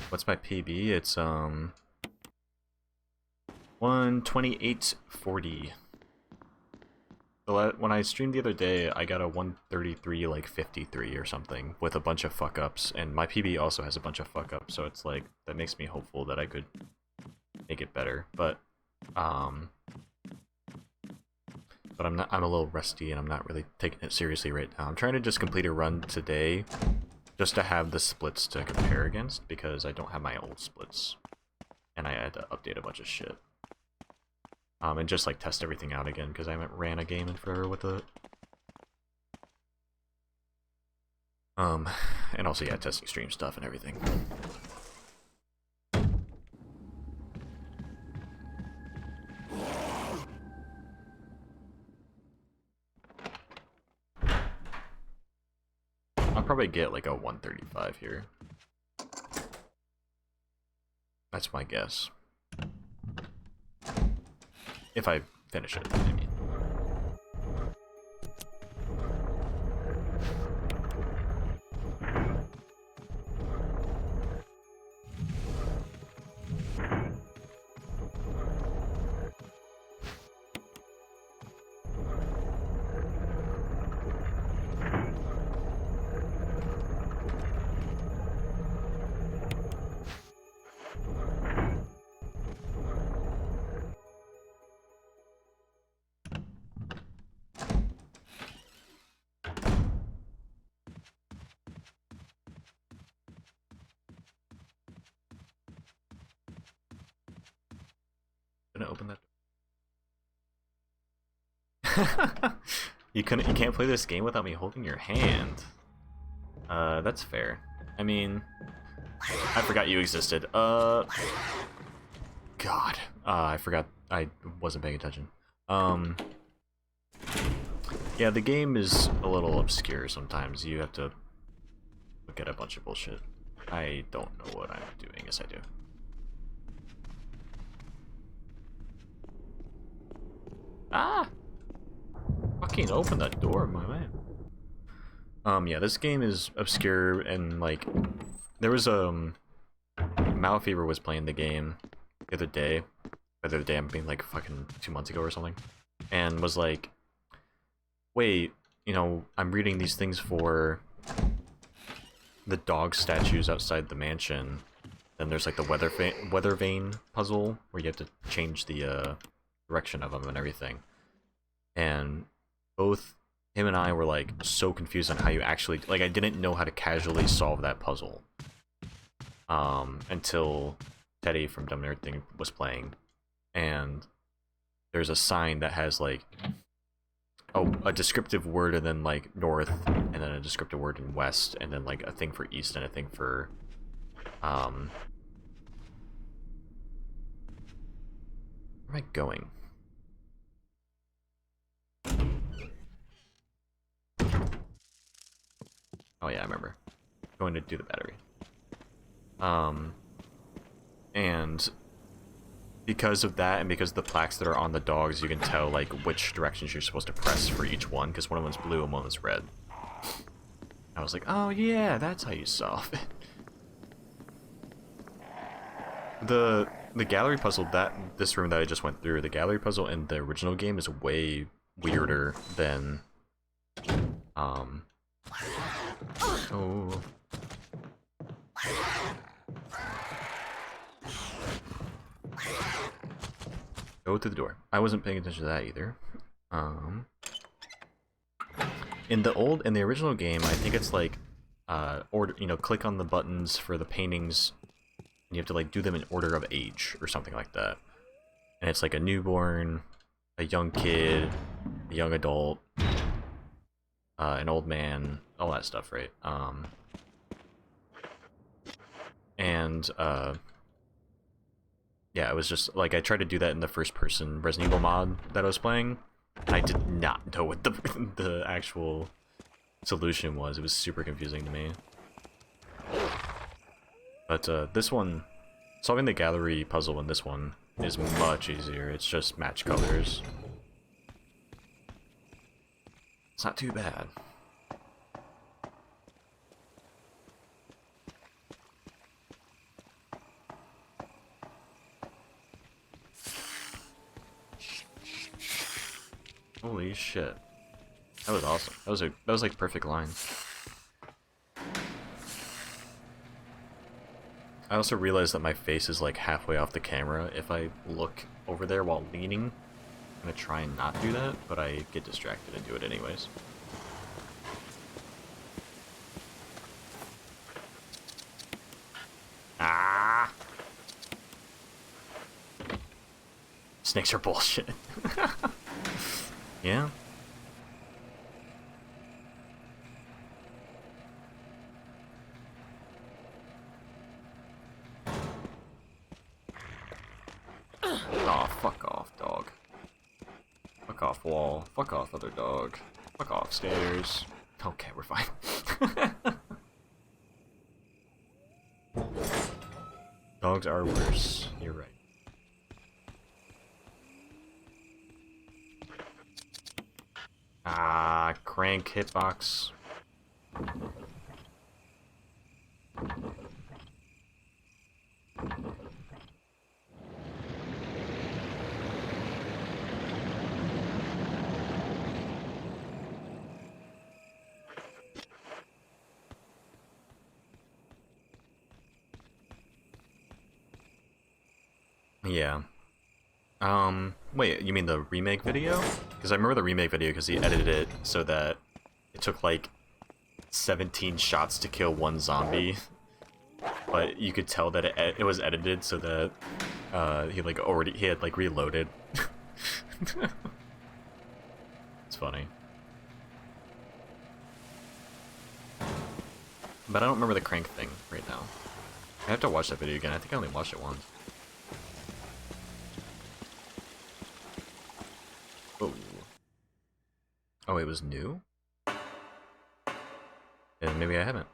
Speaker 1: What's my PB? It's 128.40. So when I streamed the other day, I got a 133 like 53 or something with a bunch of fuck ups, and my PB also has a bunch of fuck ups, so it's like that makes me hopeful that I could make it better. But I'm a little rusty and I'm not really taking it seriously right now. I'm trying to just complete a run today just to have the splits to compare against, because I don't have my old splits and I had to update a bunch of shit. And just like test everything out again, because I haven't ran a game in forever with it. And also, yeah, testing stream stuff and everything. I'll probably get like a 135 here. That's my guess. If I finish it, I mean. couldn't open that. You can't play this game without me holding your hand. That's fair. I mean, I forgot you existed. God. I forgot I wasn't paying attention. Yeah, the game is a little obscure sometimes. You have to look at a bunch of bullshit. I don't know what I'm doing. Yes, I do. Ah! Fucking open that door, my man. Yeah, this game is obscure and like there was Malfever was playing the game the other day. I mean like fucking 2 months ago or something. And was like, wait, you know, I'm reading these things for the dog statues outside the mansion. Then there's like the weather vane puzzle where you have to change the direction of them and everything. And both him and I were like so confused on how you actually like. I didn't know how to casually solve that puzzle until Teddy from Dumb Nerd Thing was playing, and there's a sign that has like a descriptive word and then like north and then a descriptive word in west and then like a thing for east and a thing for where am I going? Oh yeah, I remember. Going to do the battery. And because of that and because of the plaques that are on the dogs, you can tell like which directions you're supposed to press for each one, because one of them's blue and one was red. I was like, oh yeah, that's how you solve it. The gallery puzzle, this room that I just went through, the gallery puzzle in the original game is way weirder than oh. Go through the door. I wasn't paying attention to that either. In the original game, I think it's like order, you know, click on the buttons for the paintings and you have to like do them in order of age or something like that. And it's like a newborn, a young kid, a young adult, an old man, all that stuff, right? Yeah, it was just like I tried to do that in the first person Resident Evil mod that I was playing. I did not know what the actual solution was. It was super confusing to me. But this one, solving the gallery puzzle in this one is much easier. It's just match colors. It's not too bad. Holy shit. That was awesome. That was like perfect line. I also realized that my face is like halfway off the camera if I look over there while leaning. I'm gonna try and not do that, but I get distracted and do it anyways. Ah! Snakes are bullshit. Yeah. Aw, fuck off, dog. Fuck off, wall. Fuck off, other dog. Fuck off, stairs. Okay, we're fine. Dogs are worse. You're right. Ah, crank hitbox. Yeah. Wait, you mean the remake video? Because I remember the remake video because he edited it so that it took like 17 shots to kill one zombie. But you could tell that it was edited so that he had like reloaded. It's funny. But I don't remember the crank thing right now. I have to watch that video again. I think I only watched it once. Oh. Oh, it was new? And maybe I haven't.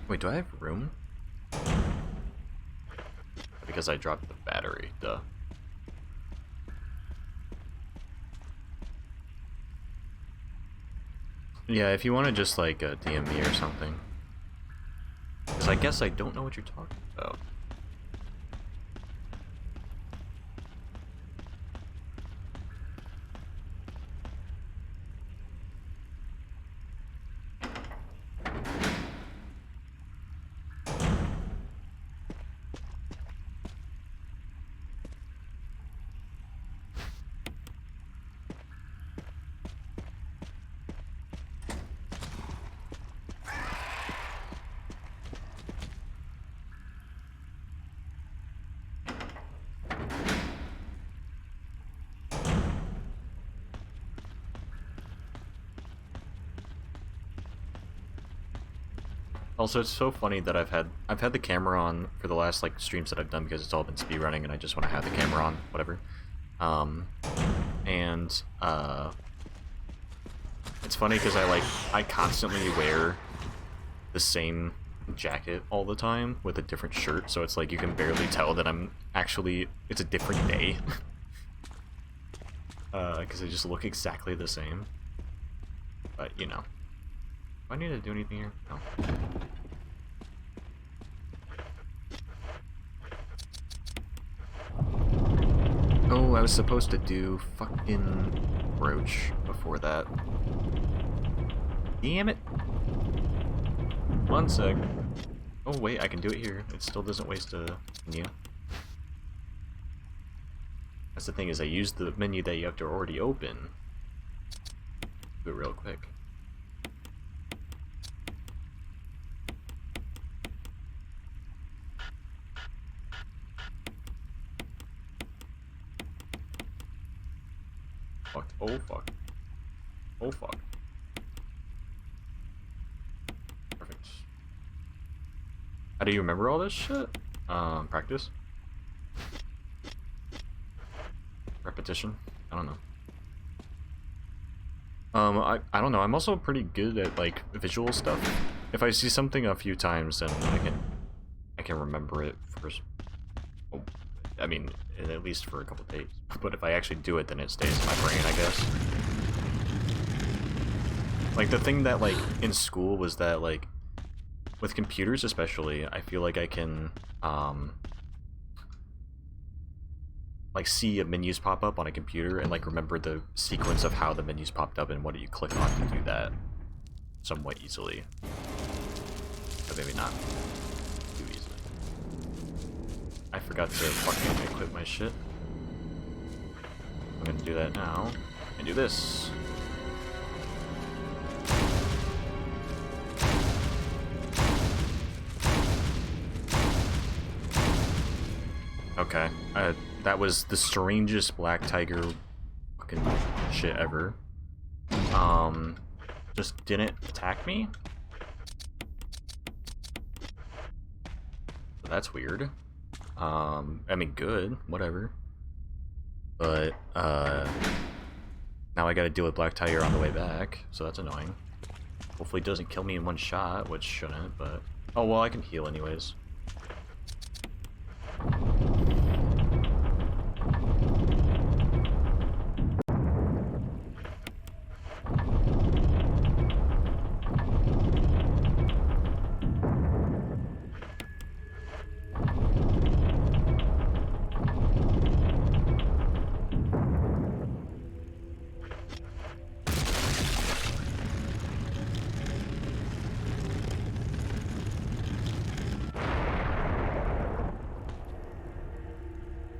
Speaker 1: Wait, do I have room? Because I dropped the battery, duh. Yeah, if you want to just like DM me or something. Because I guess I don't know what you're talking about. Also, it's so funny that I've had the camera on for the last like streams that I've done because it's all been speedrunning and I just want to have the camera on, whatever. It's funny because I constantly wear the same jacket all the time with a different shirt, so it's like you can barely tell that it's a different day. Because they just look exactly the same. But you know. Do I need to do anything here? No. Oh, I was supposed to do fucking Roach before that. Damn it! 1 sec. Oh wait, I can do it here. It still doesn't waste a menu. That's the thing, is I use the menu that you have to already open. Do it real quick. Fuck. Oh fuck. Oh fuck. Perfect. How do you remember all this shit? Practice? Repetition? I don't know. I don't know, I'm also pretty good at like visual stuff. If I see something a few times, then I can remember it first. Oh, I mean, at least for a couple days. But if I actually do it, then it stays in my brain, I guess. Like, the thing that, like, in school was that, like, with computers especially, I feel like I can, like, see menus pop up on a computer and, like, remember the sequence of how the menus popped up and what you click on to do that somewhat easily. But maybe not too easily. I forgot to fucking equip my shit. I'm gonna do that now. And do this. Okay, that was the strangest Black Tiger fucking shit ever. Just didn't attack me? So that's weird. I mean, good, whatever. But, now I gotta deal with Black Tiger on the way back, so that's annoying. Hopefully it doesn't kill me in one shot, which shouldn't, but... Oh, well, I can heal anyways.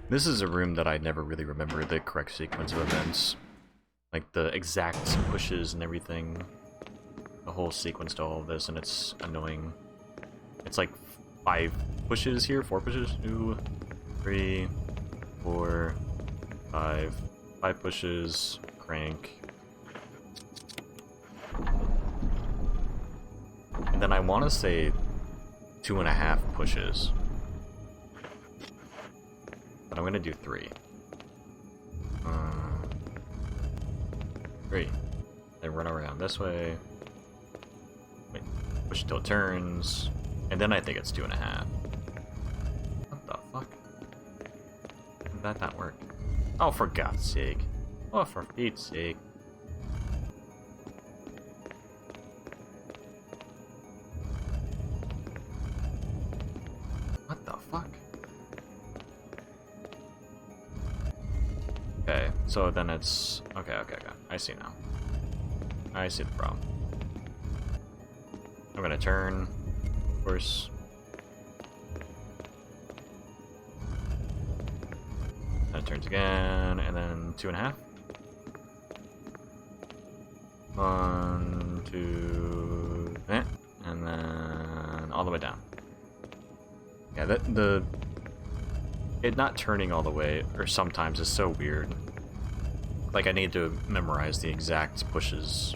Speaker 1: This is a room that I never really remember the correct sequence of events. Like the exact pushes and everything. the whole sequence to all of this, and it's annoying. It's like 5 pushes here, 4 pushes, 2, 3, 4, 5. 5 pushes, crank. And then I want to say 2.5 pushes. But I'm going to do 3. 3. Then run around this way. Wait, push till it turns. And then I think it's 2.5. What the fuck? Did that not work? Oh, for God's sake. Oh, for Pete's sake. What the fuck? Okay, so then it's... Okay. I see now. I see the problem. I'm gonna turn, of course. Then it turns again, and then 2.5. 1, 2, and then all the way down. Yeah, it not turning all the way, or sometimes, is so weird. Like, I need to memorize the exact pushes,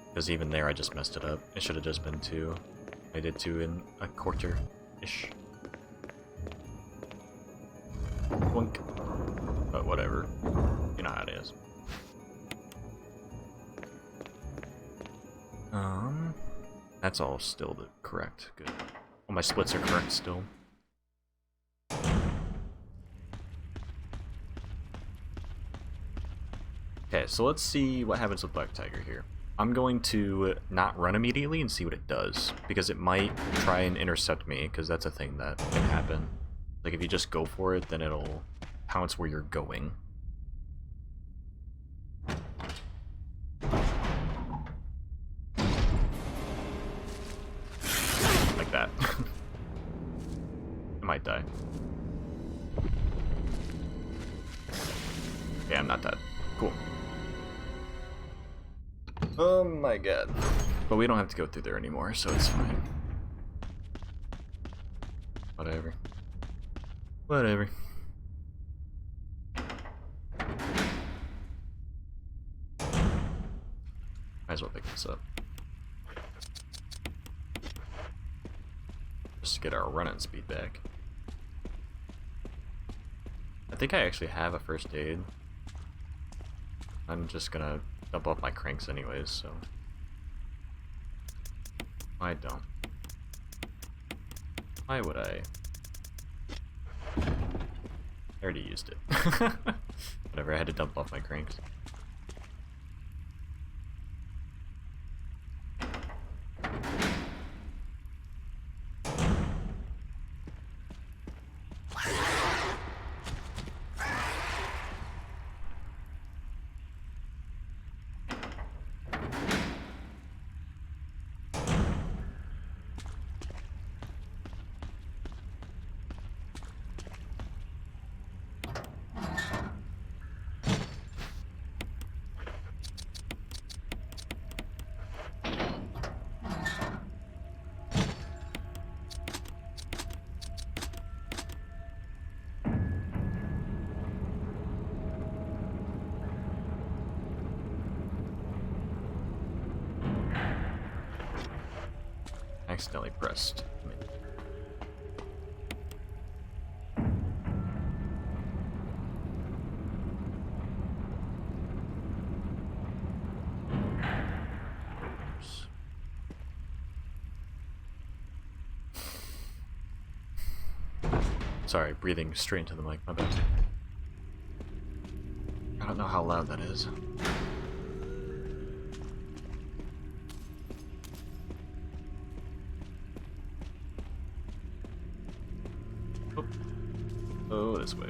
Speaker 1: because even there I just messed it up. It should have just been 2. I did 2.25-ish. Boink. But whatever. You know how it is. That's all still the correct. Good. All my splits are correct still. Okay, so let's see what happens with Black Tiger here. I'm going to not run immediately and see what it does, because it might try and intercept me, because that's a thing that can happen. Like, if you just go for it, then it'll pounce where you're going. Like that. I might die. Yeah, I'm not dead. Cool. Oh my god. But we don't have to go through there anymore, so it's fine. Whatever. Whatever. Might as well pick this up. Just to get our run-in speed back. I think I actually have a first aid. I'm just gonna dump off my cranks anyways, so... I don't. Why would I? I already used it. Whatever, I had to dump off my cranks. Accidentally pressed. Sorry, breathing straight into the mic, my bad. I don't know how loud that is. Oh, this way.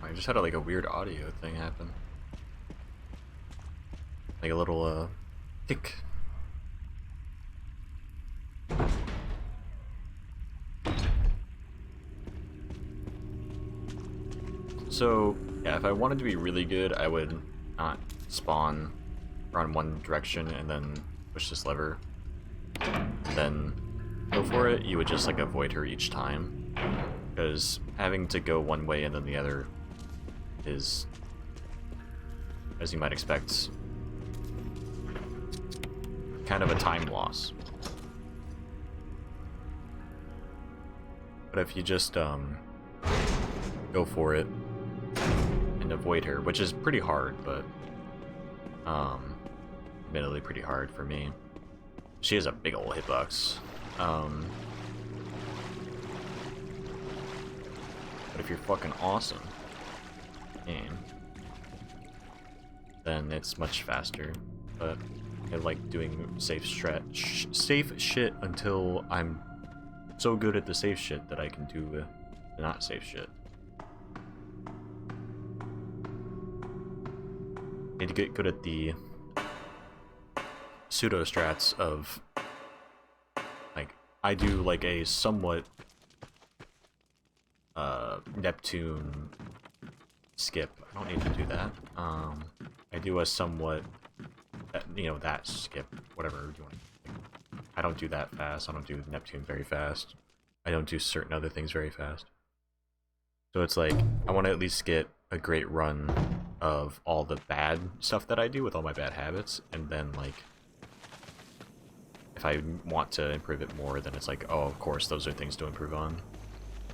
Speaker 1: I just had like a weird audio thing happen. Like a little tick. So yeah, if I wanted to be really good, I would not spawn run one direction and then push this lever, and then go for it. You would just like avoid her each time, because having to go one way and then the other is, as you might expect, kind of a time loss. But if you just go for it and avoid her, which is pretty hard, but admittedly pretty hard for me. She has a big old hitbox. But if you're fucking awesome game, then it's much faster. But I like doing safe shit until I'm so good at the safe shit that I can do the not safe shit. Need to get good at the pseudo strats of, like, I do like a somewhat Neptune skip. I don't need to do that. I do a somewhat, you know, that skip, whatever you want. I don't do that fast. I don't do Neptune very fast. I don't do certain other things very fast. So it's like, I want to at least get a great run of all the bad stuff that I do with all my bad habits, and then like, if I want to improve it more, then it's like, oh, of course, those are things to improve on,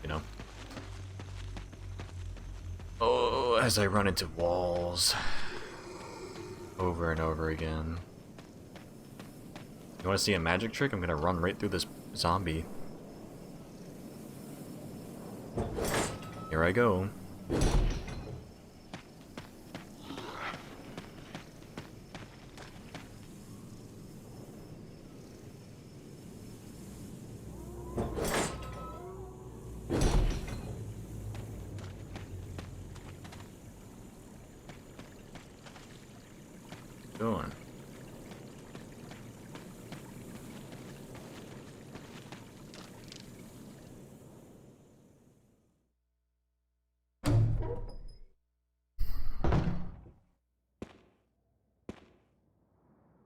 Speaker 1: you know? Oh, as I run into walls over and over again. You want to see a magic trick? I'm gonna run right through this zombie. Here I go. Going.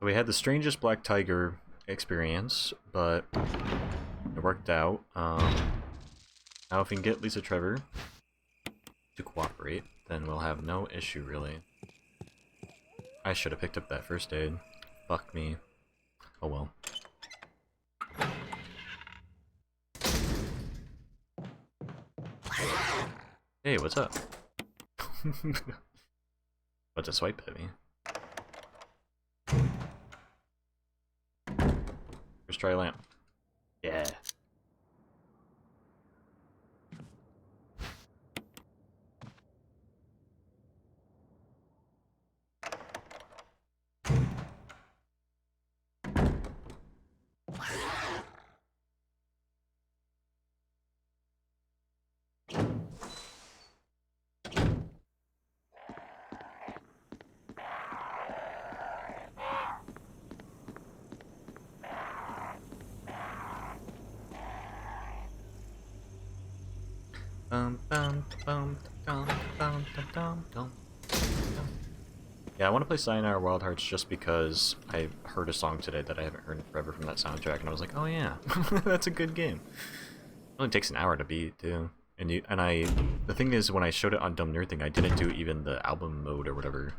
Speaker 1: We had the strangest black tiger experience, but it worked out. Now if we can get Lisa Trevor to cooperate, then we'll have no issue, really. I should have picked up that first aid. Fuck me. Oh well. Hey, what's up? What's a swipe at me? First try lamp. Yeah. Yeah, I want to play Sayonara Wild Hearts just because I heard a song today that I haven't heard in forever from that soundtrack, and I was like, oh yeah, that's a good game. It only takes an hour to beat, too. The thing is, when I showed it on Dumb Nerd Thing, I didn't do even the album mode or whatever,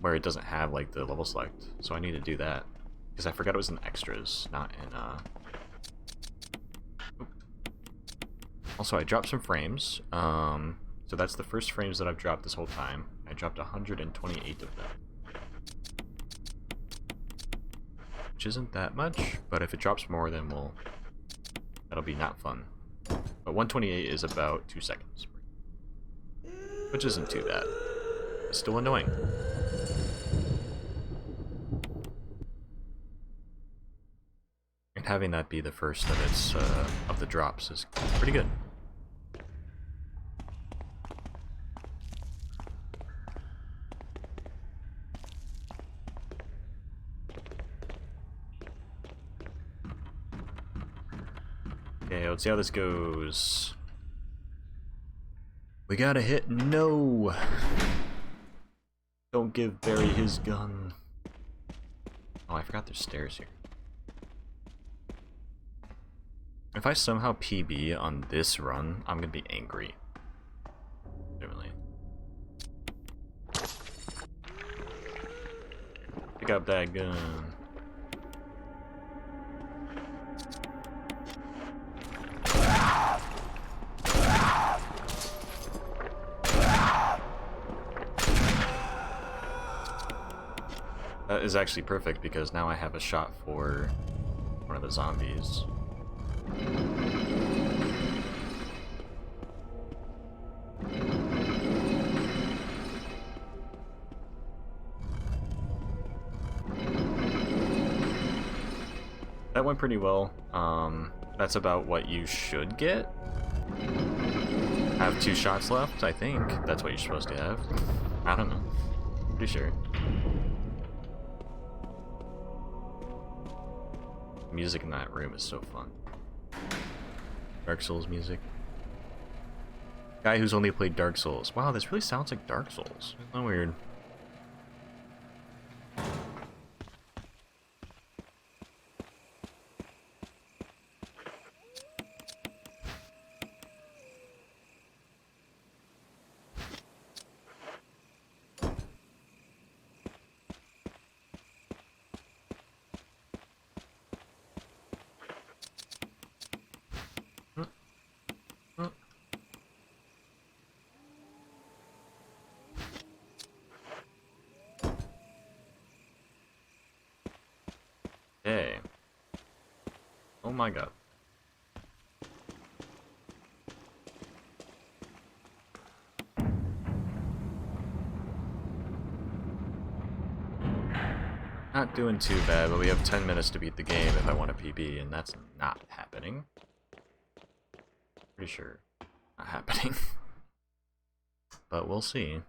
Speaker 1: where it doesn't have like the level select. So I need to do that because I forgot it was in extras, not in. Also, I dropped some frames. So that's the first frames that I've dropped this whole time. I dropped 128 of them, which isn't that much, but if it drops more, then that'll be not fun. But 128 is about 2 seconds, which isn't too bad. It's still annoying. And having that be the first of the drops is pretty good. Okay, let's see how this goes. We got a hit. No! Don't give Barry his gun. Oh, I forgot there's stairs here. If I somehow PB on this run, I'm gonna be angry. Really. Pick up that gun. That is actually perfect because now I have a shot for one of the zombies. That went pretty well. That's about what you should get. Have 2 shots left, I think. That's what you're supposed to have. I don't know. Pretty sure. Music in that room is so fun. Dark Souls music. Guy who's only played Dark Souls. Wow, this really sounds like Dark Souls. Isn't that weird? Hey. Oh my god. Not doing too bad, but we have 10 minutes to beat the game if I want to PB, and that's not happening. Pretty sure. Not happening. But we'll see.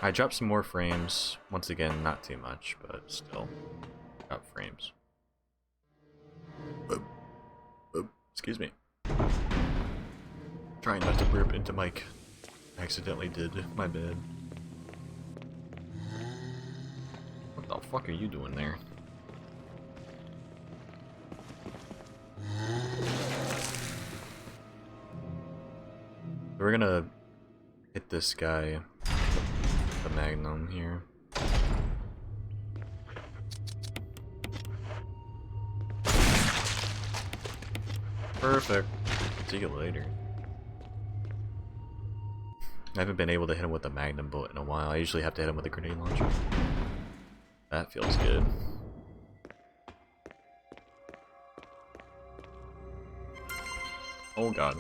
Speaker 1: I dropped some more frames. Once again, not too much, but still. Got frames. Excuse me. Trying not to burp into mic. Accidentally did. My bad. What the fuck are you doing there? We're gonna hit this guy with the magnum here. Perfect. See you later. I haven't been able to hit him with a magnum bullet in a while. I usually have to hit him with a grenade launcher. That feels good. Oh god.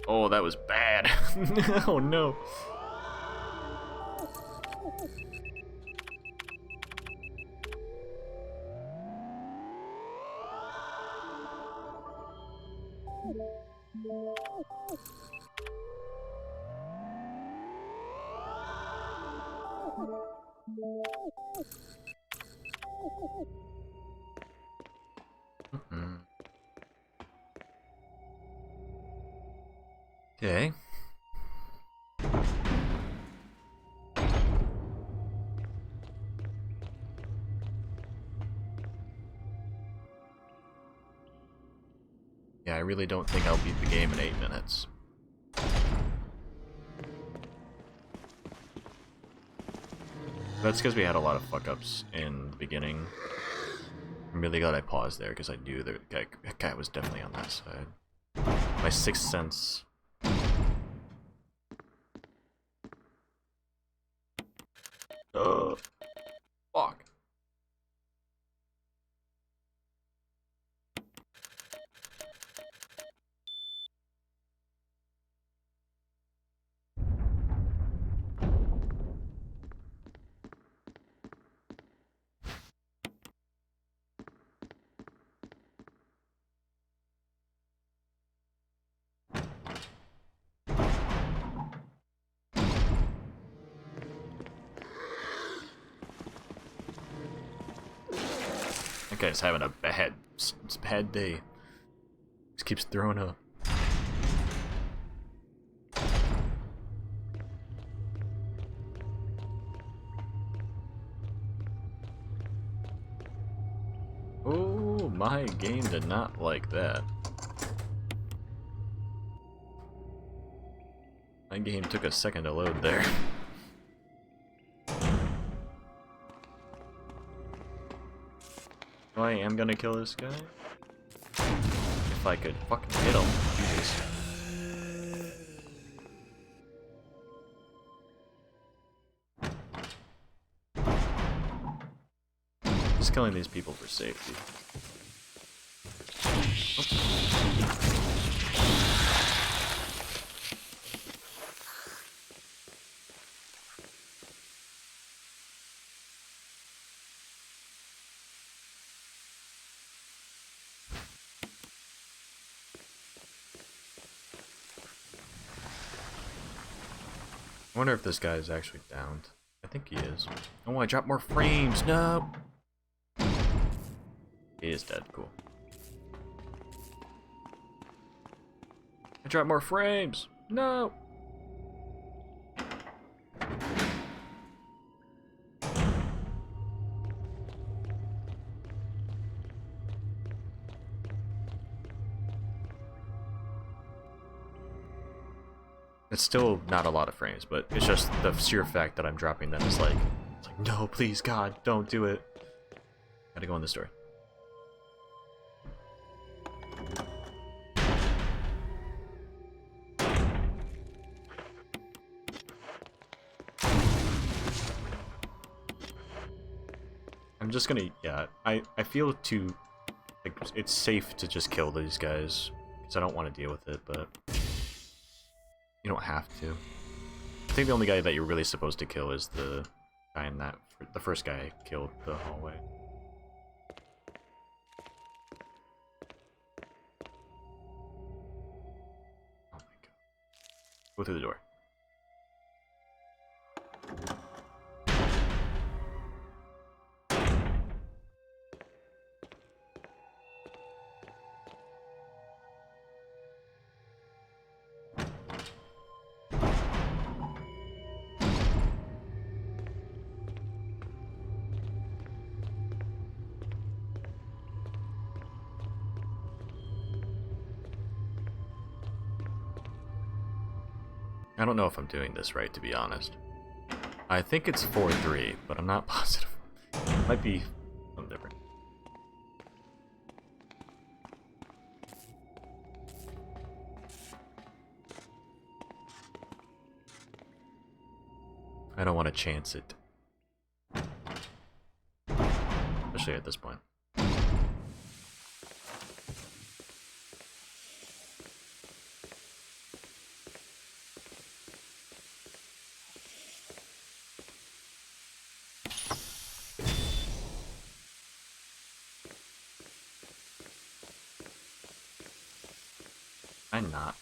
Speaker 1: Oh, that was bad. Oh no. Okay. Yeah, I really don't think I'll beat the game in 8 minutes. That's because we had a lot of fuck-ups in the beginning. I'm really glad I paused there because I knew that guy was definitely on that side. My sixth sense. Fuck. guy's having a bad day. Just keeps throwing up. Oh, my game did not like that. My game took a second to load there. Oh, I am gonna kill this guy. If I could fucking hit him. Jesus. Just killing these people for safety. I wonder if this guy is actually downed. I think he is. Oh, I dropped more frames. No. He is dead. Cool. I dropped more frames. No. It's still not a lot of frames, but it's just the sheer fact that I'm dropping them is like, it's like, no, please, God, don't do it. Gotta go in this door. I'm just gonna, yeah, I feel too, like, it's safe to just kill these guys, because I don't want to deal with it, but you don't have to. I think the only guy that you're really supposed to kill is the guy in that, the first guy I killed the hallway. Oh my god. Go through the door. I don't know if I'm doing this right, to be honest. I think it's 4-3, but I'm not positive. It might be something different. I don't want to chance it. Especially at this point. I'm not.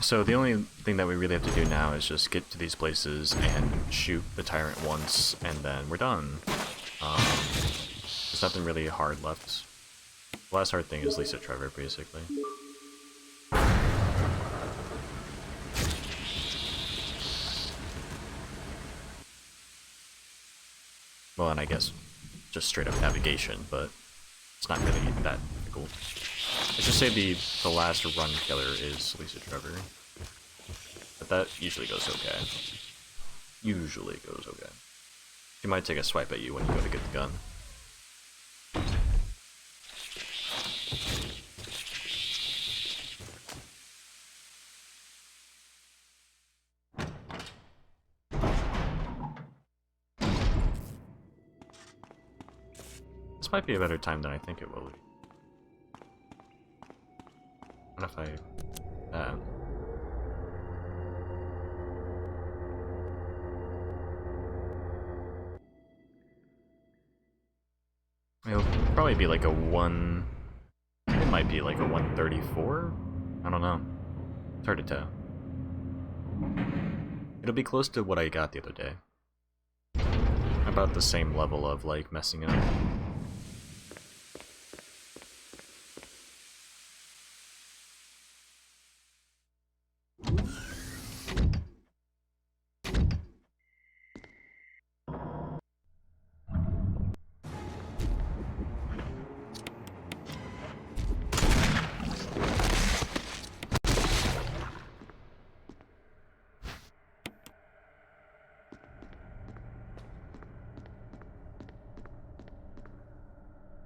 Speaker 1: So the only thing that we really have to do now is just get to these places and shoot the tyrant once, and then we're done. There's nothing really hard left. The last hard thing is Lisa Trevor, basically. Well, and I guess just straight up navigation, but it's not really that difficult. Let's just say the last run killer is Lisa Trevor. But that usually goes okay. Usually goes okay. She might take a swipe at you when you go to get the gun. This might be a better time than I think it will be. What if I... It'll probably be like a 1... It might be like a 134? I don't know. It's hard to tell. It'll be close to what I got the other day. About the same level of, like, messing up.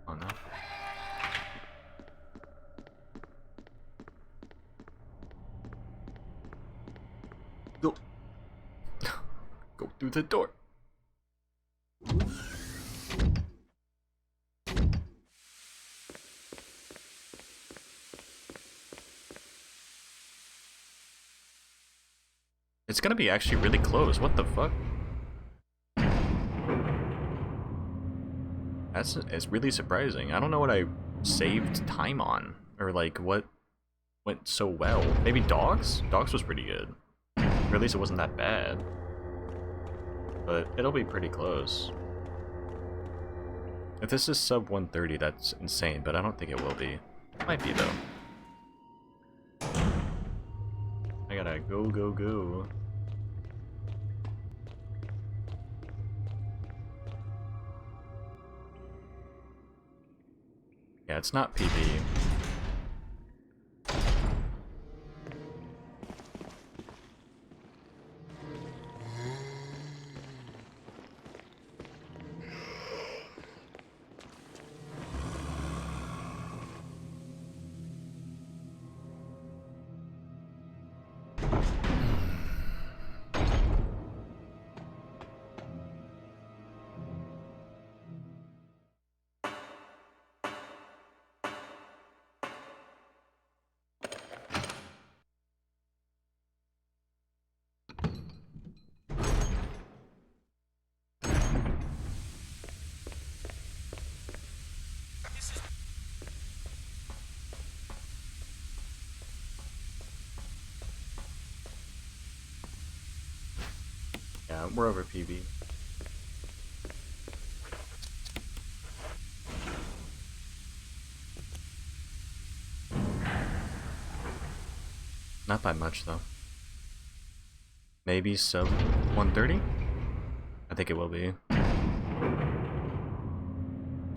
Speaker 1: Oh no. Go. Go through the door. It's gonna be actually really close. What the fuck? It's really surprising. I don't know what I saved time on, or like what went so well. Maybe dogs? Dogs was pretty good. Or at least it wasn't that bad. But it'll be pretty close. If this is sub 130, that's insane, but I don't think it will be. Might be though. I gotta go, go, go. Yeah, it's not PB. Yeah, we're over PB. Not by much though. Maybe sub 130? I think it will be.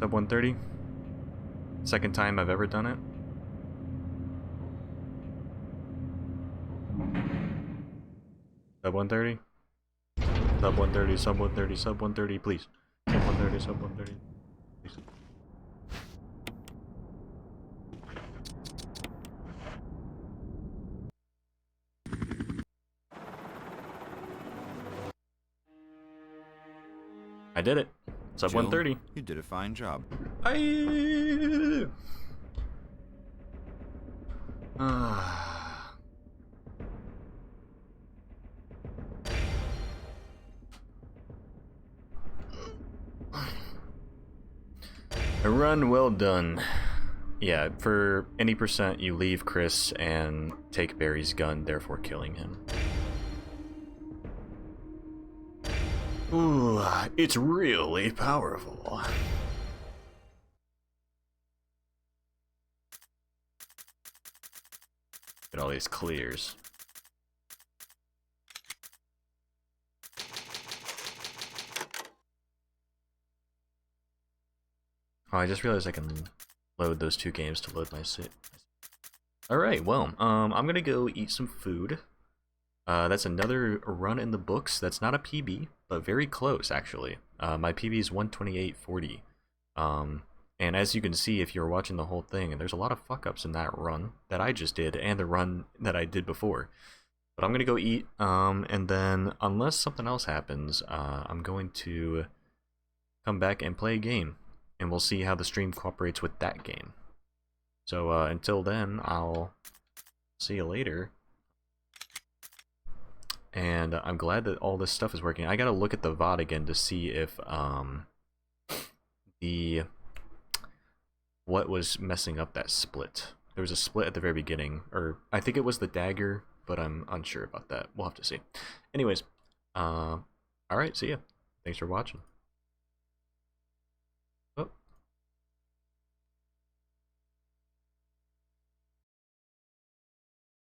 Speaker 1: Sub 130? Second time I've ever done it. Sub 130? Sub 130, sub 130, sub 130, please. Sub 130, sub 130, please. I did it. Sub
Speaker 4: Jill,
Speaker 1: 130.
Speaker 4: You did a fine job.
Speaker 1: A run well done. Yeah, for any percent you leave Chris and take Barry's gun, therefore killing him. Ooh, it's really powerful. Get all these clears. Oh, I just realized I can load those two games to load my sit. Alright, well, I'm gonna go eat some food. That's another run in the books. That's not a PB, but very close, actually. My PB is 128.40. And as you can see, if you're watching the whole thing, there's a lot of fuck-ups in that run that I just did, and the run that I did before. But I'm gonna go eat, and then, unless something else happens, I'm going to come back and play a game. And we'll see how the stream cooperates with that game. So until then, I'll see you later. And I'm glad that all this stuff is working. I gotta look at the VOD again to see if the what was messing up that split. There was a split at the very beginning, or I think it was the dagger, but I'm unsure about that. We'll have to see. Anyways, alright, see ya. Thanks for watching.